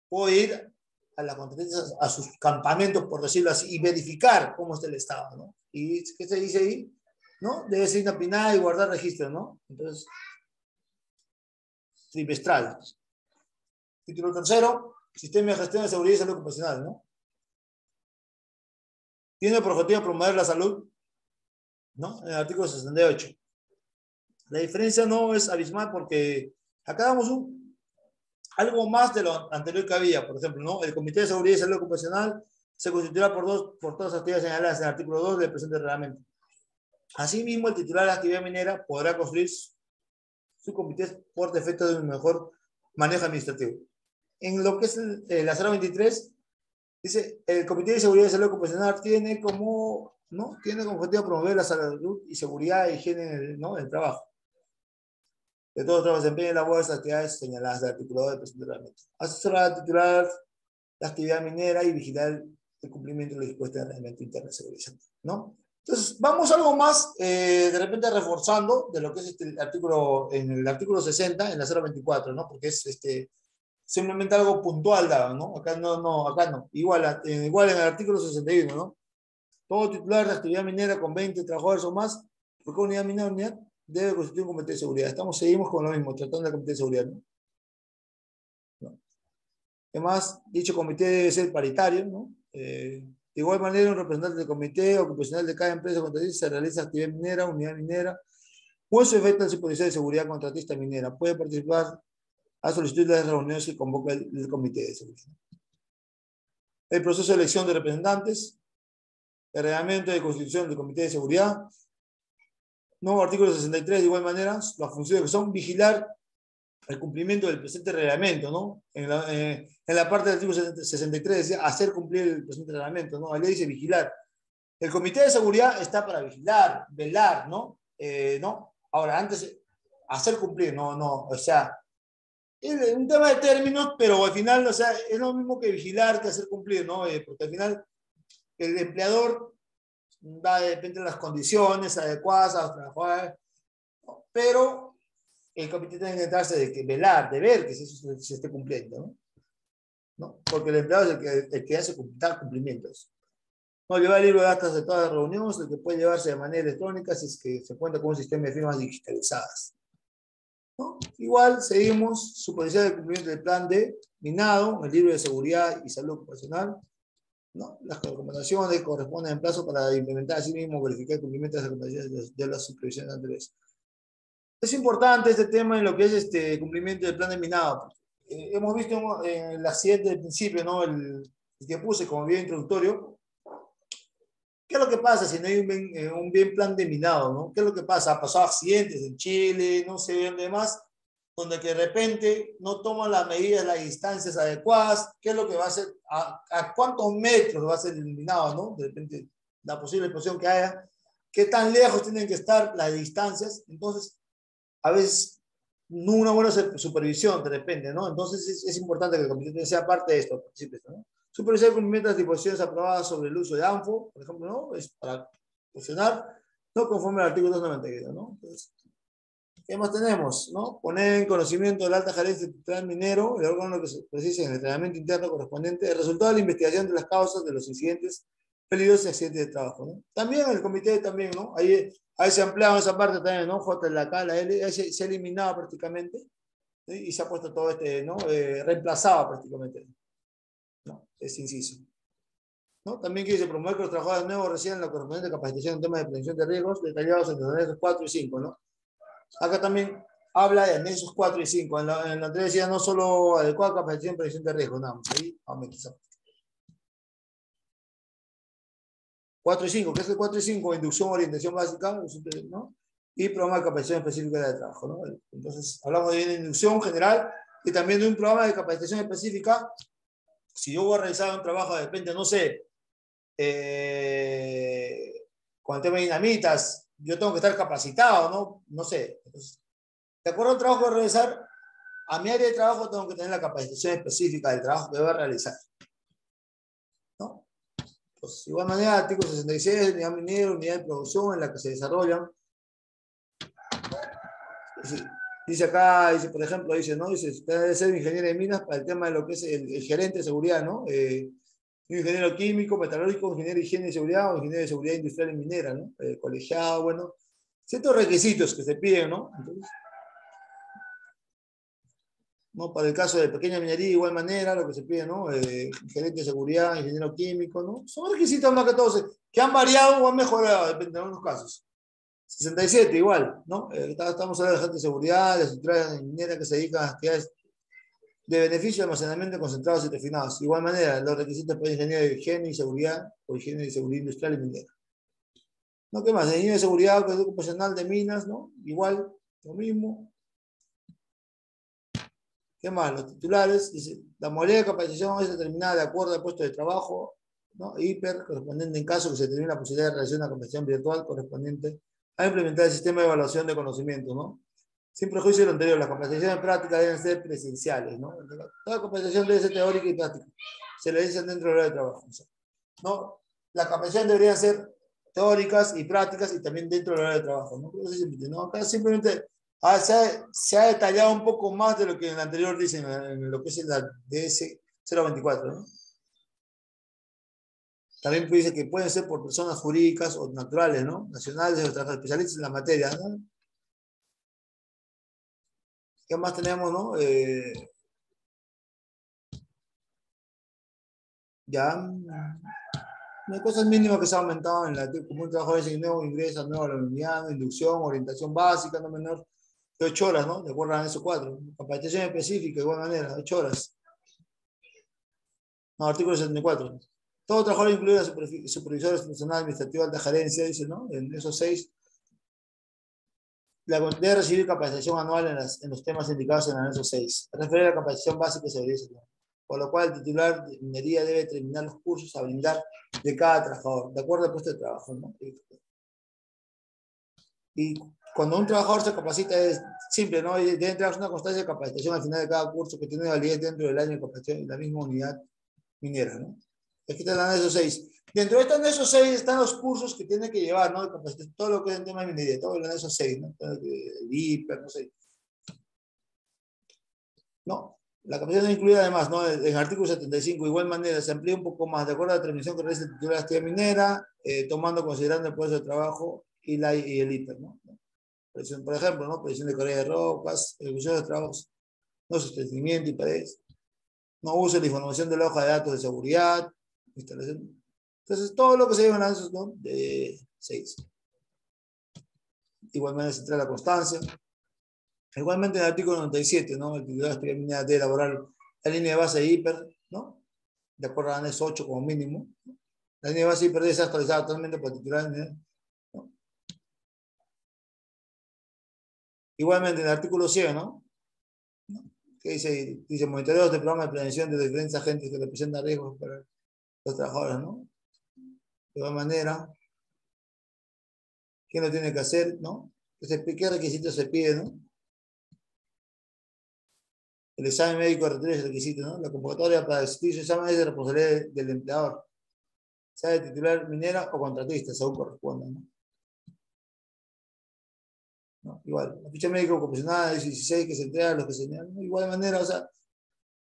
Puedo ir a las contratistas, a sus campamentos, por decirlo así, y verificar cómo está el estado, ¿no? ¿Y qué se dice ahí? ¿No? Debe ser inopinada y guardar registro, ¿no? Entonces, trimestral. Título tercero, Sistema de Gestión de Seguridad y Salud Ocupacional, ¿no? Tiene por objetivo promover la salud, ¿no? En el artículo 68. La diferencia no es abismal porque acá damos algo más de lo anterior que había. Por ejemplo, ¿no? El Comité de Seguridad y Salud Ocupacional se constituirá por todas las actividades señaladas en el artículo 2 del presente reglamento. Asimismo, el titular de la actividad minera podrá construir su comité por defecto de un mejor manejo administrativo. En lo que es la 023, dice, el Comité de Seguridad y Salud Ocupacional tiene como, ¿no? Tiene como objetivo promover la salud y seguridad e higiene en el, ¿no? el trabajo. De todos los trabajos desempeñan labores de actividades señaladas del artículo 2 del presente reglamento. Asesorar al titular la actividad minera y vigilar el cumplimiento de lo dispuesto en el reglamento interno de seguridad, ¿no? Entonces, vamos algo más, de repente reforzando de lo que es el artículo, en el artículo 60, en la 024, ¿no? Porque es simplemente algo puntual, ¿no? Acá no, acá no. Igual en el artículo 61, ¿no? Todo titular de actividad minera con 20 trabajadores o más, por cada unidad minera, debe constituir un comité de seguridad. Seguimos con lo mismo, tratando del comité de seguridad, ¿no? Además, dicho comité debe ser paritario, ¿no? De igual manera, un representante del comité ocupacional de cada empresa contratista se realiza actividad minera, unidad minera, o en su efecto el supervisor de seguridad contratista minera puede participar a solicitud de las reuniones que convoca el comité de seguridad. El proceso de elección de representantes, el reglamento de constitución del comité de seguridad, nuevo artículo 63, de igual manera, las funciones que son vigilar el cumplimiento del presente reglamento, ¿no? En la parte del artículo 63 decía hacer cumplir el presente reglamento, ¿no? Ahí dice vigilar. El comité de seguridad está para vigilar, velar, ¿no? ¿No? Ahora, antes, hacer cumplir, no, o sea, es un tema de términos, pero al final, o sea, es lo mismo que vigilar que hacer cumplir, ¿no? Porque al final el empleador depende de las condiciones adecuadas a los trabajadores, pero el comité tiene que entrarse de que velar, de ver que se esté cumpliendo, ¿no? ¿No? Porque el empleado es el que hace dar cumplimientos. No, llevar el libro de actas de todas las reuniones, el que puede llevarse de manera electrónica si es que se cuenta con un sistema de firmas digitalizadas, ¿no? Igual seguimos supervisar el cumplimiento del plan de minado, el libro de seguridad y salud ocupacional, ¿no? Las recomendaciones corresponden en plazo para implementar así mismo, verificar el cumplimiento de las recomendaciones de las supervisiones anteriores. Es importante este tema en lo que es este cumplimiento del plan de minado. Hemos visto en el accidente del principio, ¿no? El que puse como bien introductorio. ¿Qué es lo que pasa si no hay un bien plan de minado, ¿no? ¿Qué es lo que pasa? Ha pasado accidentes en Chile, no sé dónde más, donde que de repente no toman las medidas, las distancias adecuadas. ¿Qué es lo que va a hacer? ¿A cuántos metros va a ser eliminado, ¿no? De repente, la posible explosión que haya. ¿Qué tan lejos tienen que estar las distancias? Entonces, a veces, no una buena supervisión de repente, ¿no? Entonces, es importante que el comité sea parte de esto, ¿no? Supervisar el cumplimiento de las disposiciones aprobadas sobre el uso de ANFO, por ejemplo, ¿no? Es para funcionar, no conforme al artículo 291, ¿no? Entonces, ¿qué más tenemos? ¿No? Poner en conocimiento de la alta gerencia del minero, el órgano que se precise en el entrenamiento interno correspondiente, el resultado de la investigación de las causas de los incidentes peligrosos y accidentes de trabajo, ¿no? También el comité, también, ¿no? Ahí se ha ampliado esa parte también, ¿no? J, la K, la L, ahí se ha eliminado prácticamente, ¿sí? Y se ha puesto todo este, ¿no? Reemplazado prácticamente, ¿no? Ese inciso. ¿No? También quiere promover que los trabajadores nuevos reciban la correspondiente capacitación en temas de prevención de riesgos detallados en los anexos 4 y 5, ¿no? Acá también habla de anexos 4 y 5. En la anterior decía no solo adecuada capacitación en prevención de riesgos, nada más. Ahí aumenta esa. 4 y 5, ¿qué es el 4 y 5? Inducción, orientación básica, ¿no? Y programa de capacitación específica de trabajo, ¿no? Entonces, hablamos de inducción general y también de un programa de capacitación específica. Si yo voy a realizar un trabajo de repente, no sé, con el tema de dinamitas, yo tengo que estar capacitado, ¿no? No sé. Entonces, de acuerdo al trabajo que voy a realizar, a mi área de trabajo tengo que tener la capacitación específica del trabajo que voy a realizar, ¿no? Pues, de igual manera, artículo 66, unidad minera, unidad de producción en la que se desarrollan. Dice acá, dice, por ejemplo, dice, ¿no? Dice, usted debe ser ingeniero de minas para el tema de lo que es el gerente de seguridad, ¿no? Ingeniero químico, metalúrgico, ingeniero de higiene y seguridad o ingeniero de seguridad industrial y minera, ¿no? Colegiado, bueno. Ciertos requisitos que se piden, ¿no? Entonces, ¿no? Para el caso de pequeña minería, de igual manera, lo que se pide, ¿no? Gerente de seguridad, ingeniero químico, ¿no? Son requisitos más que todos que han variado o han mejorado, depende de algunos casos. 67, igual, ¿no? Estamos hablando de gente de seguridad, de estructuras mineras que se dedican a actividades de beneficio de almacenamiento concentrados y refinados. De igual manera, los requisitos para ingeniero de higiene y seguridad o higiene de seguridad industrial y minera. ¿No? ¿Qué más? Ingeniero de seguridad ocupacional de minas, ¿no? Igual, lo mismo. ¿Qué más? Los titulares, dice, la modalidad de capacitación es determinada de acuerdo al puesto de trabajo, ¿no? Hiper, correspondiente en caso que se tenga la posibilidad de realizar una capacitación virtual correspondiente a implementar el sistema de evaluación de conocimiento, ¿no? Sin prejuicio de lo anterior, las capacitaciones prácticas deben ser presenciales, ¿no? Toda capacitación debe ser teórica y práctica. Se le dicen dentro del área de trabajo, ¿no? Las capacitaciones deberían ser teóricas y prácticas y también dentro del área de trabajo, ¿no? ¿No? Acá simplemente se ha detallado un poco más de lo que en el anterior dicen, en lo que es la DS 024, ¿no? También dice que pueden ser por personas jurídicas o naturales, ¿no? Nacionales o especialistas en la materia, ¿no? ¿Qué más tenemos, no? Ya. Las cosas mínimas que se han aumentado en la como un trabajador de nuevo ingresa nuevo a la unidad, inducción, orientación básica, no menor de 8 horas, ¿no? De acuerdo a eso 4. Capacitación específica, de igual manera, 8 horas. No, artículo 74. Todo trabajador incluido supervisor institucional administrativo de alta gerencia, dice, ¿no? En esos 6. Debe recibir capacitación anual en los temas indicados en el anexo 6. Refiere a la capacitación básica y seguridad. Por lo cual el titular de minería debe terminar los cursos a brindar de cada trabajador, de acuerdo al puesto de trabajo, ¿no? Y cuando un trabajador se capacita es simple, ¿no? Y debe entregarse una constancia de capacitación al final de cada curso que tiene validez dentro del año de capacitación en la misma unidad minera, ¿no? Aquí está el anexo 6. Dentro de este anexo 6 están los cursos que tiene que llevar, ¿no? Todo lo que es el tema de minería, todo el anexo 6, ¿no? El hiper, no sé. No, la capacitación incluye además, ¿no? En el artículo 75, de igual manera, se amplía un poco más, de acuerdo a la transmisión que realiza el titular de la actividad minera, considerando el puesto de trabajo y el hiper, ¿no? Por ejemplo, ¿no? Presión de correa de rocas, ejecución de trabajos, no sostenimiento y paredes, no uso la información de la hoja de datos de seguridad, instalación. Entonces, todo lo que se lleva en esos, ¿no? De 6. Igualmente se trae la constancia. Igualmente en el artículo 97, ¿no? El titular de la actividad minera debe elaborar la línea de base de hiper, ¿no? De acuerdo al anexo 8 como mínimo. La línea de base de hiper debe ser actualizada totalmente por el titular, ¿no? Igualmente en el artículo 100, ¿no? Que dice monitoreos del programa de prevención de diferentes agentes que representan riesgos para los trabajadores, ¿no? De igual manera, ¿quién lo tiene que hacer, no? ¿Qué requisitos se pide, no? El examen médico requiere ese requisito, ¿no? La convocatoria para asistir a examen es de responsabilidad del empleador, sea de titular minera o contratista, según corresponda, ¿no? ¿No? Igual, la ficha médico ocupacional es 16 que se entrega a los que señalan, ¿no? Igual de manera, o sea,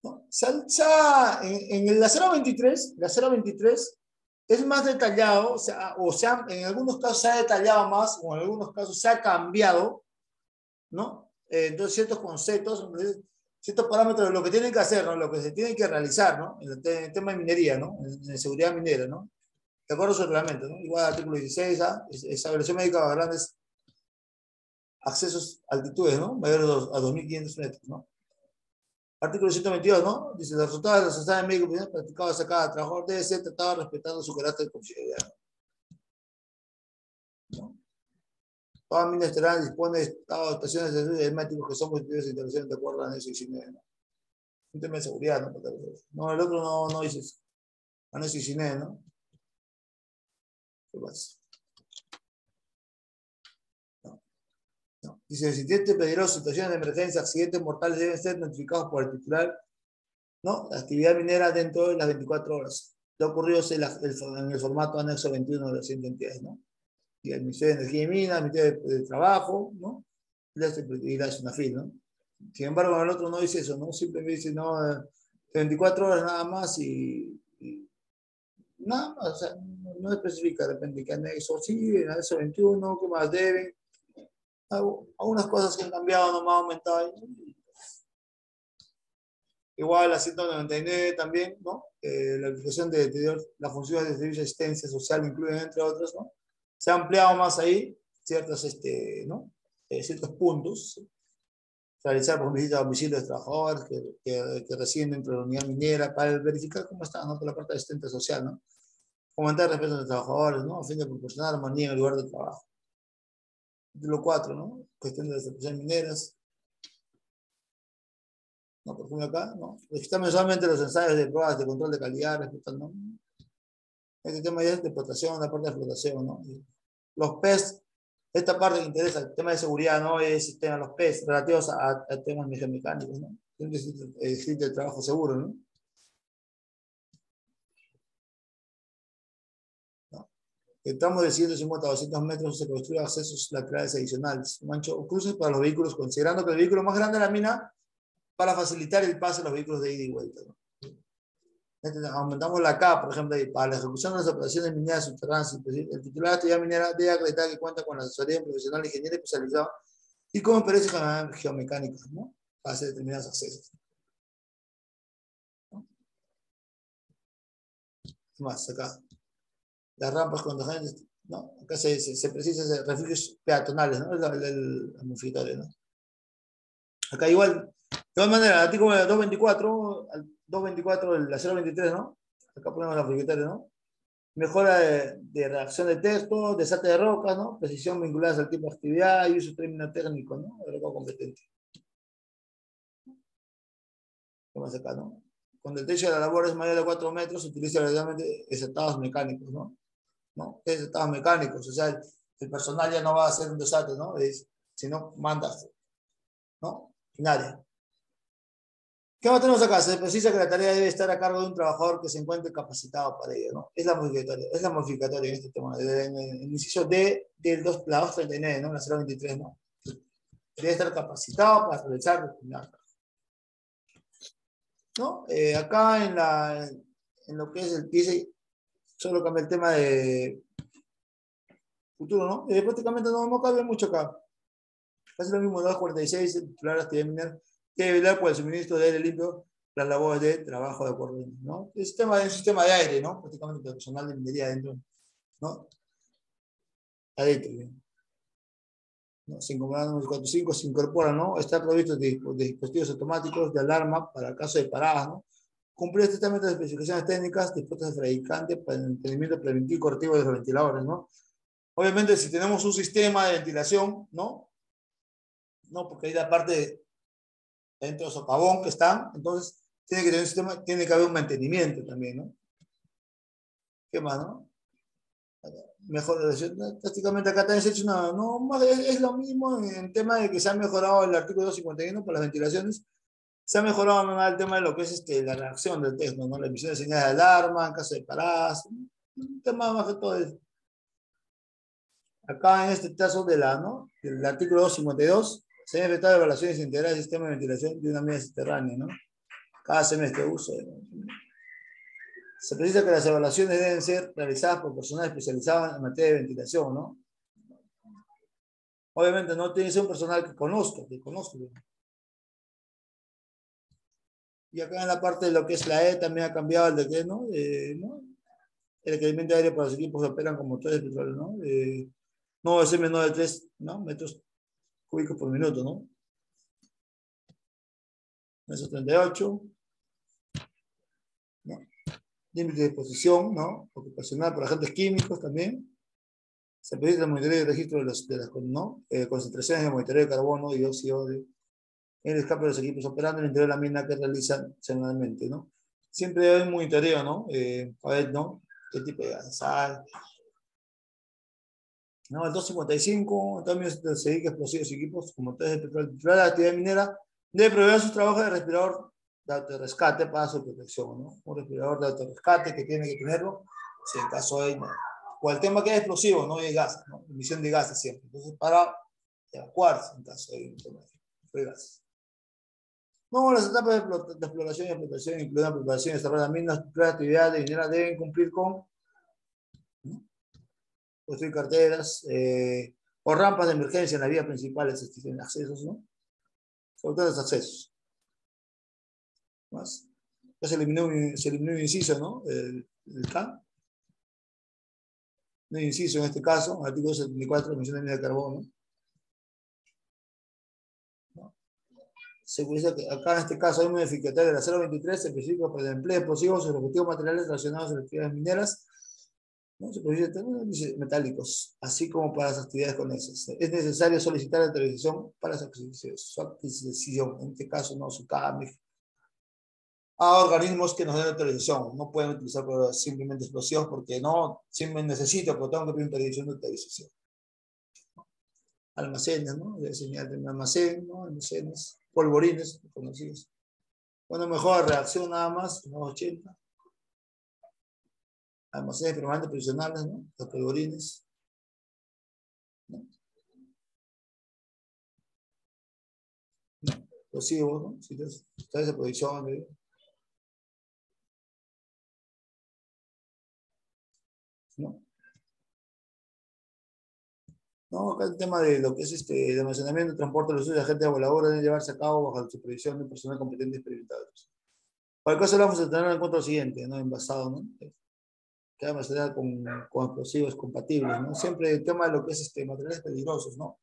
¿no? En la 023 es más detallado, en algunos casos se ha detallado más, o en algunos casos se ha cambiado, ¿no? Entonces, ciertos conceptos, ciertos parámetros de lo que tienen que hacer, ¿no? Lo que se tiene que realizar, ¿no? En el tema de minería, ¿no? En seguridad minera, ¿no? De acuerdo a su reglamento, ¿no? Igual artículo 16, establecimiento médica a grandes accesos, altitudes, ¿no? Mayores a 2.500 metros, ¿no? Artículo 122, ¿no? Dice, los resultados de los exámenes médicos practicados a cada trabajador debe ser tratado respetando su carácter de confidencialidad, ¿no? Toda mina estatal dispone de estaciones de estudios herméticos que son constituidos de intervención de acuerdo a la anexo 19, ¿no? Un tema de seguridad, ¿no? No, el otro no dice eso. Anexo 19, ¿no? ¿Qué pasa? No. Dice, el incidente peligroso, situaciones de emergencia, accidentes mortales deben ser notificados por el titular, ¿no? La actividad minera dentro de las 24 horas. Lo ocurrido en el formato anexo 21 de las entidades, ¿no? Y el Ministerio de Energía y Minas, el Ministerio de Trabajo, ¿no? Y la SUNAFIL, ¿no? Sin embargo, el otro no dice eso, ¿no? Simplemente dice, no, 24 horas nada más y nada más, o sea, no especifica de repente que anexo sí, anexo 21, qué más deben. Algunas cosas que han cambiado, no me han aumentado. Igual la 199 también, ¿no? La aplicación de las funciones de servicio de asistencia social incluyen, entre otros, ¿no? Se ha ampliado más ahí ciertos, ¿no? Ciertos puntos. Realizar por visita a domicilio de trabajadores que residen dentro de la unidad minera para verificar cómo están, ¿no? Por la parte de asistencia social, ¿no? Fomentar el respeto de los trabajadores, ¿no? A fin de proporcionar armonía en el lugar de trabajo. Título 4, ¿no? Cuestión de las explotaciones mineras. No, por ejemplo acá, ¿no? Registrar mensualmente los ensayos de pruebas de control de calidad, respetando, ¿no? Este tema ya es de explotación, la parte de explotación, ¿no? Los PES, esta parte que interesa, el tema de seguridad, ¿no? Es el tema de los PES relativos a temas mecánicos, ¿no? Existe el trabajo seguro, ¿no? ¿No? El tramo de 150 a 200 metros se construye accesos laterales adicionales, mancho cruces para los vehículos, considerando que el vehículo más grande de la mina para facilitar el paso de los vehículos de ida y vuelta, ¿no? Aumentamos la K, por ejemplo, para la ejecución de las operaciones mineras subterráneas. El titular de actividad minera debe acreditar que cuenta con la asesoría profesional de ingeniero especializado y con experiencia geomecánica, ¿no? Para hacer determinados accesos, ¿no? Más acá. las rampas con gente, ¿no? Acá se precisan refugios peatonales, ¿no? La modificatoria, ¿no? Acá igual, de todas maneras, el artículo 224, 224, la 023, ¿no? Acá ponemos la modificatoria, ¿no? Mejora de redacción de texto, desate de rocas, ¿no? Precisión vinculadas al tipo de actividad y uso de término técnico, ¿no? De roca competente. ¿Qué más acá, no? Cuando el techo de la labor es mayor de 4 metros, se utiliza relativamente desatados mecánicos, ¿no? ¿No? Desatados mecánicos, o sea, el personal ya no va a hacer un desate, ¿no? Sino mandas, ¿no? En área. ¿Qué más tenemos acá? Se precisa que la tarea debe estar a cargo de un trabajador que se encuentre capacitado para ello, ¿no? Es la modificatoria en este tema, en el inciso D del 2, la 239, ¿no? La 023, ¿no? Debe estar capacitado para realizar determinado trabajo, ¿no? Acá en lo que es el dice, solo cambia el tema de futuro, ¿no? Prácticamente no cambia mucho acá. Casi lo mismo, 246, el titular de la actividad minera debe velar por el suministro de aire limpio, las labores de trabajo de acuerdo, ¿no? Es un sistema de aire, ¿no? Prácticamente el personal de minería adentro, ¿no? Adentro, ¿no? 5.45 se incorpora, ¿no? Está provisto de dispositivos automáticos de alarma para el caso de paradas, ¿no? Cumplir estrictamente las especificaciones técnicas dispuestas al fabricante para el mantenimiento preventivo y correctivo de los ventiladores, ¿no? Obviamente, si tenemos un sistema de ventilación, ¿no? No, porque hay la parte dentro de socavón que están, entonces tiene que tener un sistema, tiene que haber un mantenimiento también, ¿no? ¿Qué más, no? Mejor, prácticamente acá también se ha hecho una, no, es lo mismo en el tema de que se ha mejorado el artículo 251 para las ventilaciones, se ha mejorado más el tema de lo que es la reacción del texto, ¿no? La emisión de señales de alarma, en caso de paradas, un tema más que todo eso. Acá en este caso ¿no? Del artículo 252, se han efectuado evaluaciones integrales del sistema de ventilación de una mina subterránea, ¿no? Cada semestre uso. Se precisa que las evaluaciones deben ser realizadas por personal especializado en materia de ventilación, ¿no? Obviamente no tiene que ser un personal que conozca. Y acá en la parte de lo que es la E también ha cambiado el decreto, ¿no? ¿No? El requerimiento de aire para los equipos que operan con motores de petróleo, ¿no? No debe ser menor de 3, ¿no? Metros cúbicos por minuto, ¿no? Eso 38, ¿no? Límite de exposición, ¿no? Ocupacional por agentes químicos también. Se permite el monitoreo y registro de las ¿no? Concentraciones de monitoreo de carbono, dióxido en el escape de los equipos operando en el interior de la mina que realizan semanalmente, ¿no? Siempre hay un monitoreo, ¿no? A ver, ¿no? ¿Qué tipo de gases hay? ¿No? El 255, también se dedica a explosivos y equipos como motores de petróleo. De la actividad minera debe proveer sus trabajos de respirador de autorrescate para su protección, ¿no? Un respirador de autorrescate que tiene que tenerlo, si en caso hay, ¿no? O el tema que es explosivo, no hay gases, ¿no? Emisión de gases siempre. Entonces, para evacuarse en caso de un tema de gases. No, las etapas de exploración y explotación, incluidas la preparación y desarrollo de minas, las actividades de minera deben cumplir con, ¿no? Construir carteras o rampas de emergencia en las vías principales, existen accesos, ¿no? Sobre todo los accesos. Más. Ya se eliminó un inciso, ¿no? El CAN. Un inciso en este caso, artículo 74, emisión de mina de carbono. ¿No? Se dice que acá en este caso hay un modificatorio de la 023 específico para el empleo de explosivos y los objetivos materiales relacionados a las actividades mineras, ¿no? Superficies metálicos, así como para las actividades conexas. Es necesario solicitar autorización para su adquisición, en este caso, no su cambio, a organismos que nos den autorización. No pueden utilizar simplemente explosivos porque no, simplemente necesito, pero tengo que pedir autorización de autorización. Almacenes, ¿no? De señal de un almacén, ¿no? Almacenes, polvorines, conocidos. Bueno, mejor reacción nada más, unos 80. Almacenes permanentes provisionales, ¿no? Los polvorines, ¿no? Explosivos, ¿no? Si ustedes de producción, ¿no? No, acá el tema de lo que es de almacenamiento, transporte, los usos de agentes voladores deben llevarse a cabo bajo la supervisión de personal competente y experimentado. Para el caso vamos a tener en cuenta lo siguiente, ¿no? Envasado, ¿no? cada material con explosivos compatibles, ¿no? Siempre el tema de lo que es materiales peligrosos, ¿no?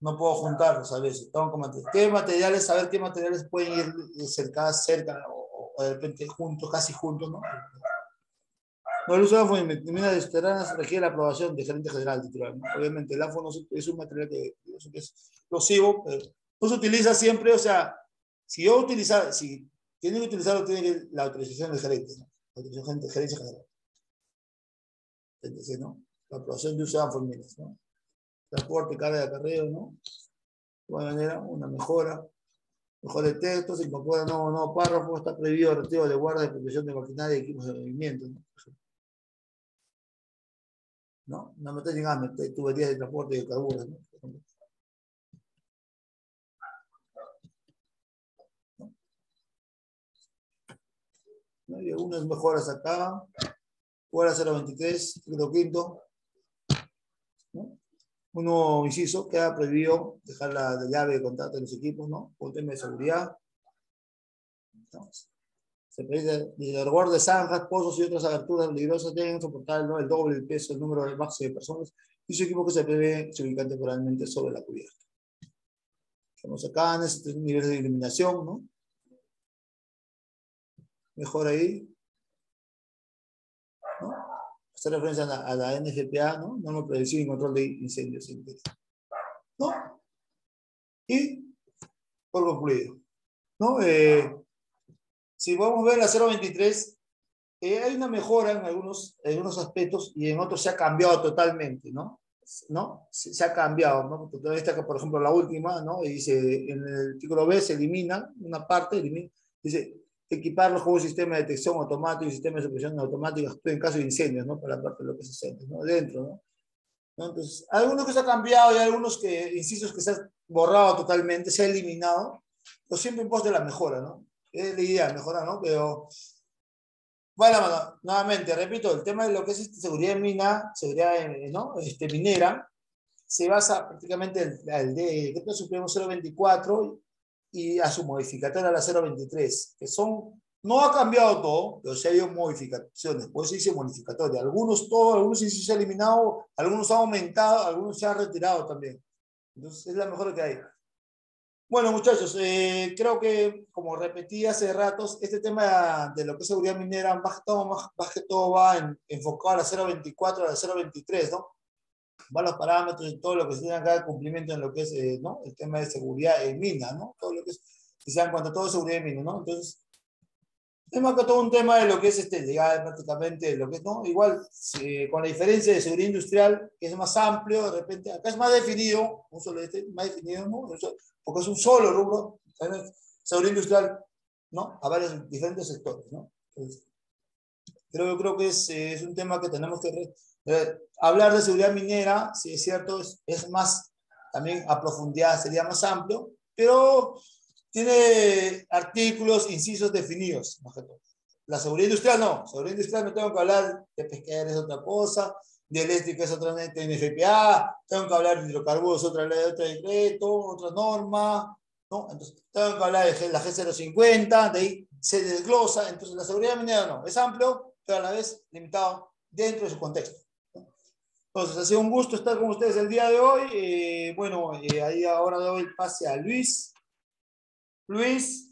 No puedo juntarlos a veces. ¿Qué materiales, saber qué materiales pueden ir cerca o de repente juntos, casi juntos, ¿no? No, el uso de ANFO en minas subterráneas requiere la aprobación del gerente general titular, ¿no? Obviamente, el ANFO no es un material que es explosivo, pero no se utiliza siempre, o sea, si tiene que utilizarlo, tiene la autorización del gerente, ¿no? La autorización del gerente general. Entonces, ¿no? La aprobación de uso de ANFO en minas, ¿no? Transporte, carga de acarreo, ¿no? De igual manera, una mejora de texto, se incorpora nuevo párrafo, está prohibido el retiro de guarda de protección de maquinaria y equipos de movimiento, ¿no? ¿No? No me tengan a meter tuberías de transporte de carburos, ¿no? ¿No? Y algunas mejoras acá, fuera 023, quinto, ¿no? Uno inciso, queda prohibido dejar la llave de contacto en los equipos, ¿no? Por tema de seguridad. ¿No? Se permite el resguardo de zanjas, pozos y otras aberturas peligrosas deben soportar, ¿no? El doble del peso, el número de máximo de personas y su equipo que se prevé se ubica temporalmente sobre la cubierta. Tenemos acá en este nivel de iluminación, ¿no? Mejor ahí, ¿no? Hace referencia a la NFPA, ¿no? Norma Prevención y Control de Incendios, ¿no? Y por concluido, ¿no? Si podemos ver la 023, hay una mejora en algunos aspectos y en otros se ha cambiado totalmente, ¿no? ¿No? Se ha cambiado, ¿no? Por ejemplo, la última, ¿no? Y dice, en el artículo B se elimina una parte, dice, equiparlos con un sistema de detección automático y sistema de supresión automática en caso de incendios, ¿no? Para la parte de lo que se siente, ¿no? Dentro, ¿no? ¿No? Entonces, algunos que se ha cambiado y algunos que, incisos que se ha borrado totalmente, se ha eliminado, pero siempre en pos de la mejora, ¿no? Es la idea, mejorar, ¿no? Pero, bueno, nuevamente, repito, el tema de lo que es seguridad en mina, seguridad ¿no? Minera, se basa prácticamente en el Decreto Supremo 024 y a su modificatoria, la 023, que son, no ha cambiado todo, pero se ha ido modificaciones, por eso dice modificatoria. Algunos se han eliminado, algunos han aumentado, algunos se han retirado también. Entonces, es la mejor que hay. Bueno, muchachos, creo que, como repetí hace ratos, este tema de lo que es seguridad minera, más que todo va enfocado a la 024, a la 023, ¿no? Van los parámetros y todo lo que se tenga acá de cumplimiento en lo que es, ¿no? El tema de seguridad en mina, ¿no? Todo lo que es, que se dan cuenta, todo seguridad en mina, ¿no? Entonces, es más que todo un tema de lo que es legal prácticamente, lo que es, ¿no? Igual, con la diferencia de seguridad industrial, que es más amplio, de repente, acá es más definido, no solo más definido, ¿no? Porque es un solo rubro, ¿sabes? Seguridad industrial, ¿no? A varios diferentes sectores, ¿no? Entonces, creo que es un tema que tenemos que hablar de seguridad minera, si es cierto, es más, también a profundidad sería más amplio, pero tiene artículos, incisos definidos, más que todo. La seguridad industrial no, seguridad industrial no tengo que hablar de pesquera, es otra cosa, de eléctrica es otra NFPA, tengo que hablar de hidrocarburos, otra ley, otro decreto, otra norma, ¿no? Entonces, tengo que hablar de la G050, de ahí se desglosa, entonces la seguridad minera no, es amplio, pero a la vez limitado dentro de su contexto. Entonces, ha sido un gusto estar con ustedes el día de hoy. Bueno, ahí ahora doy el pase a Luis. Luis.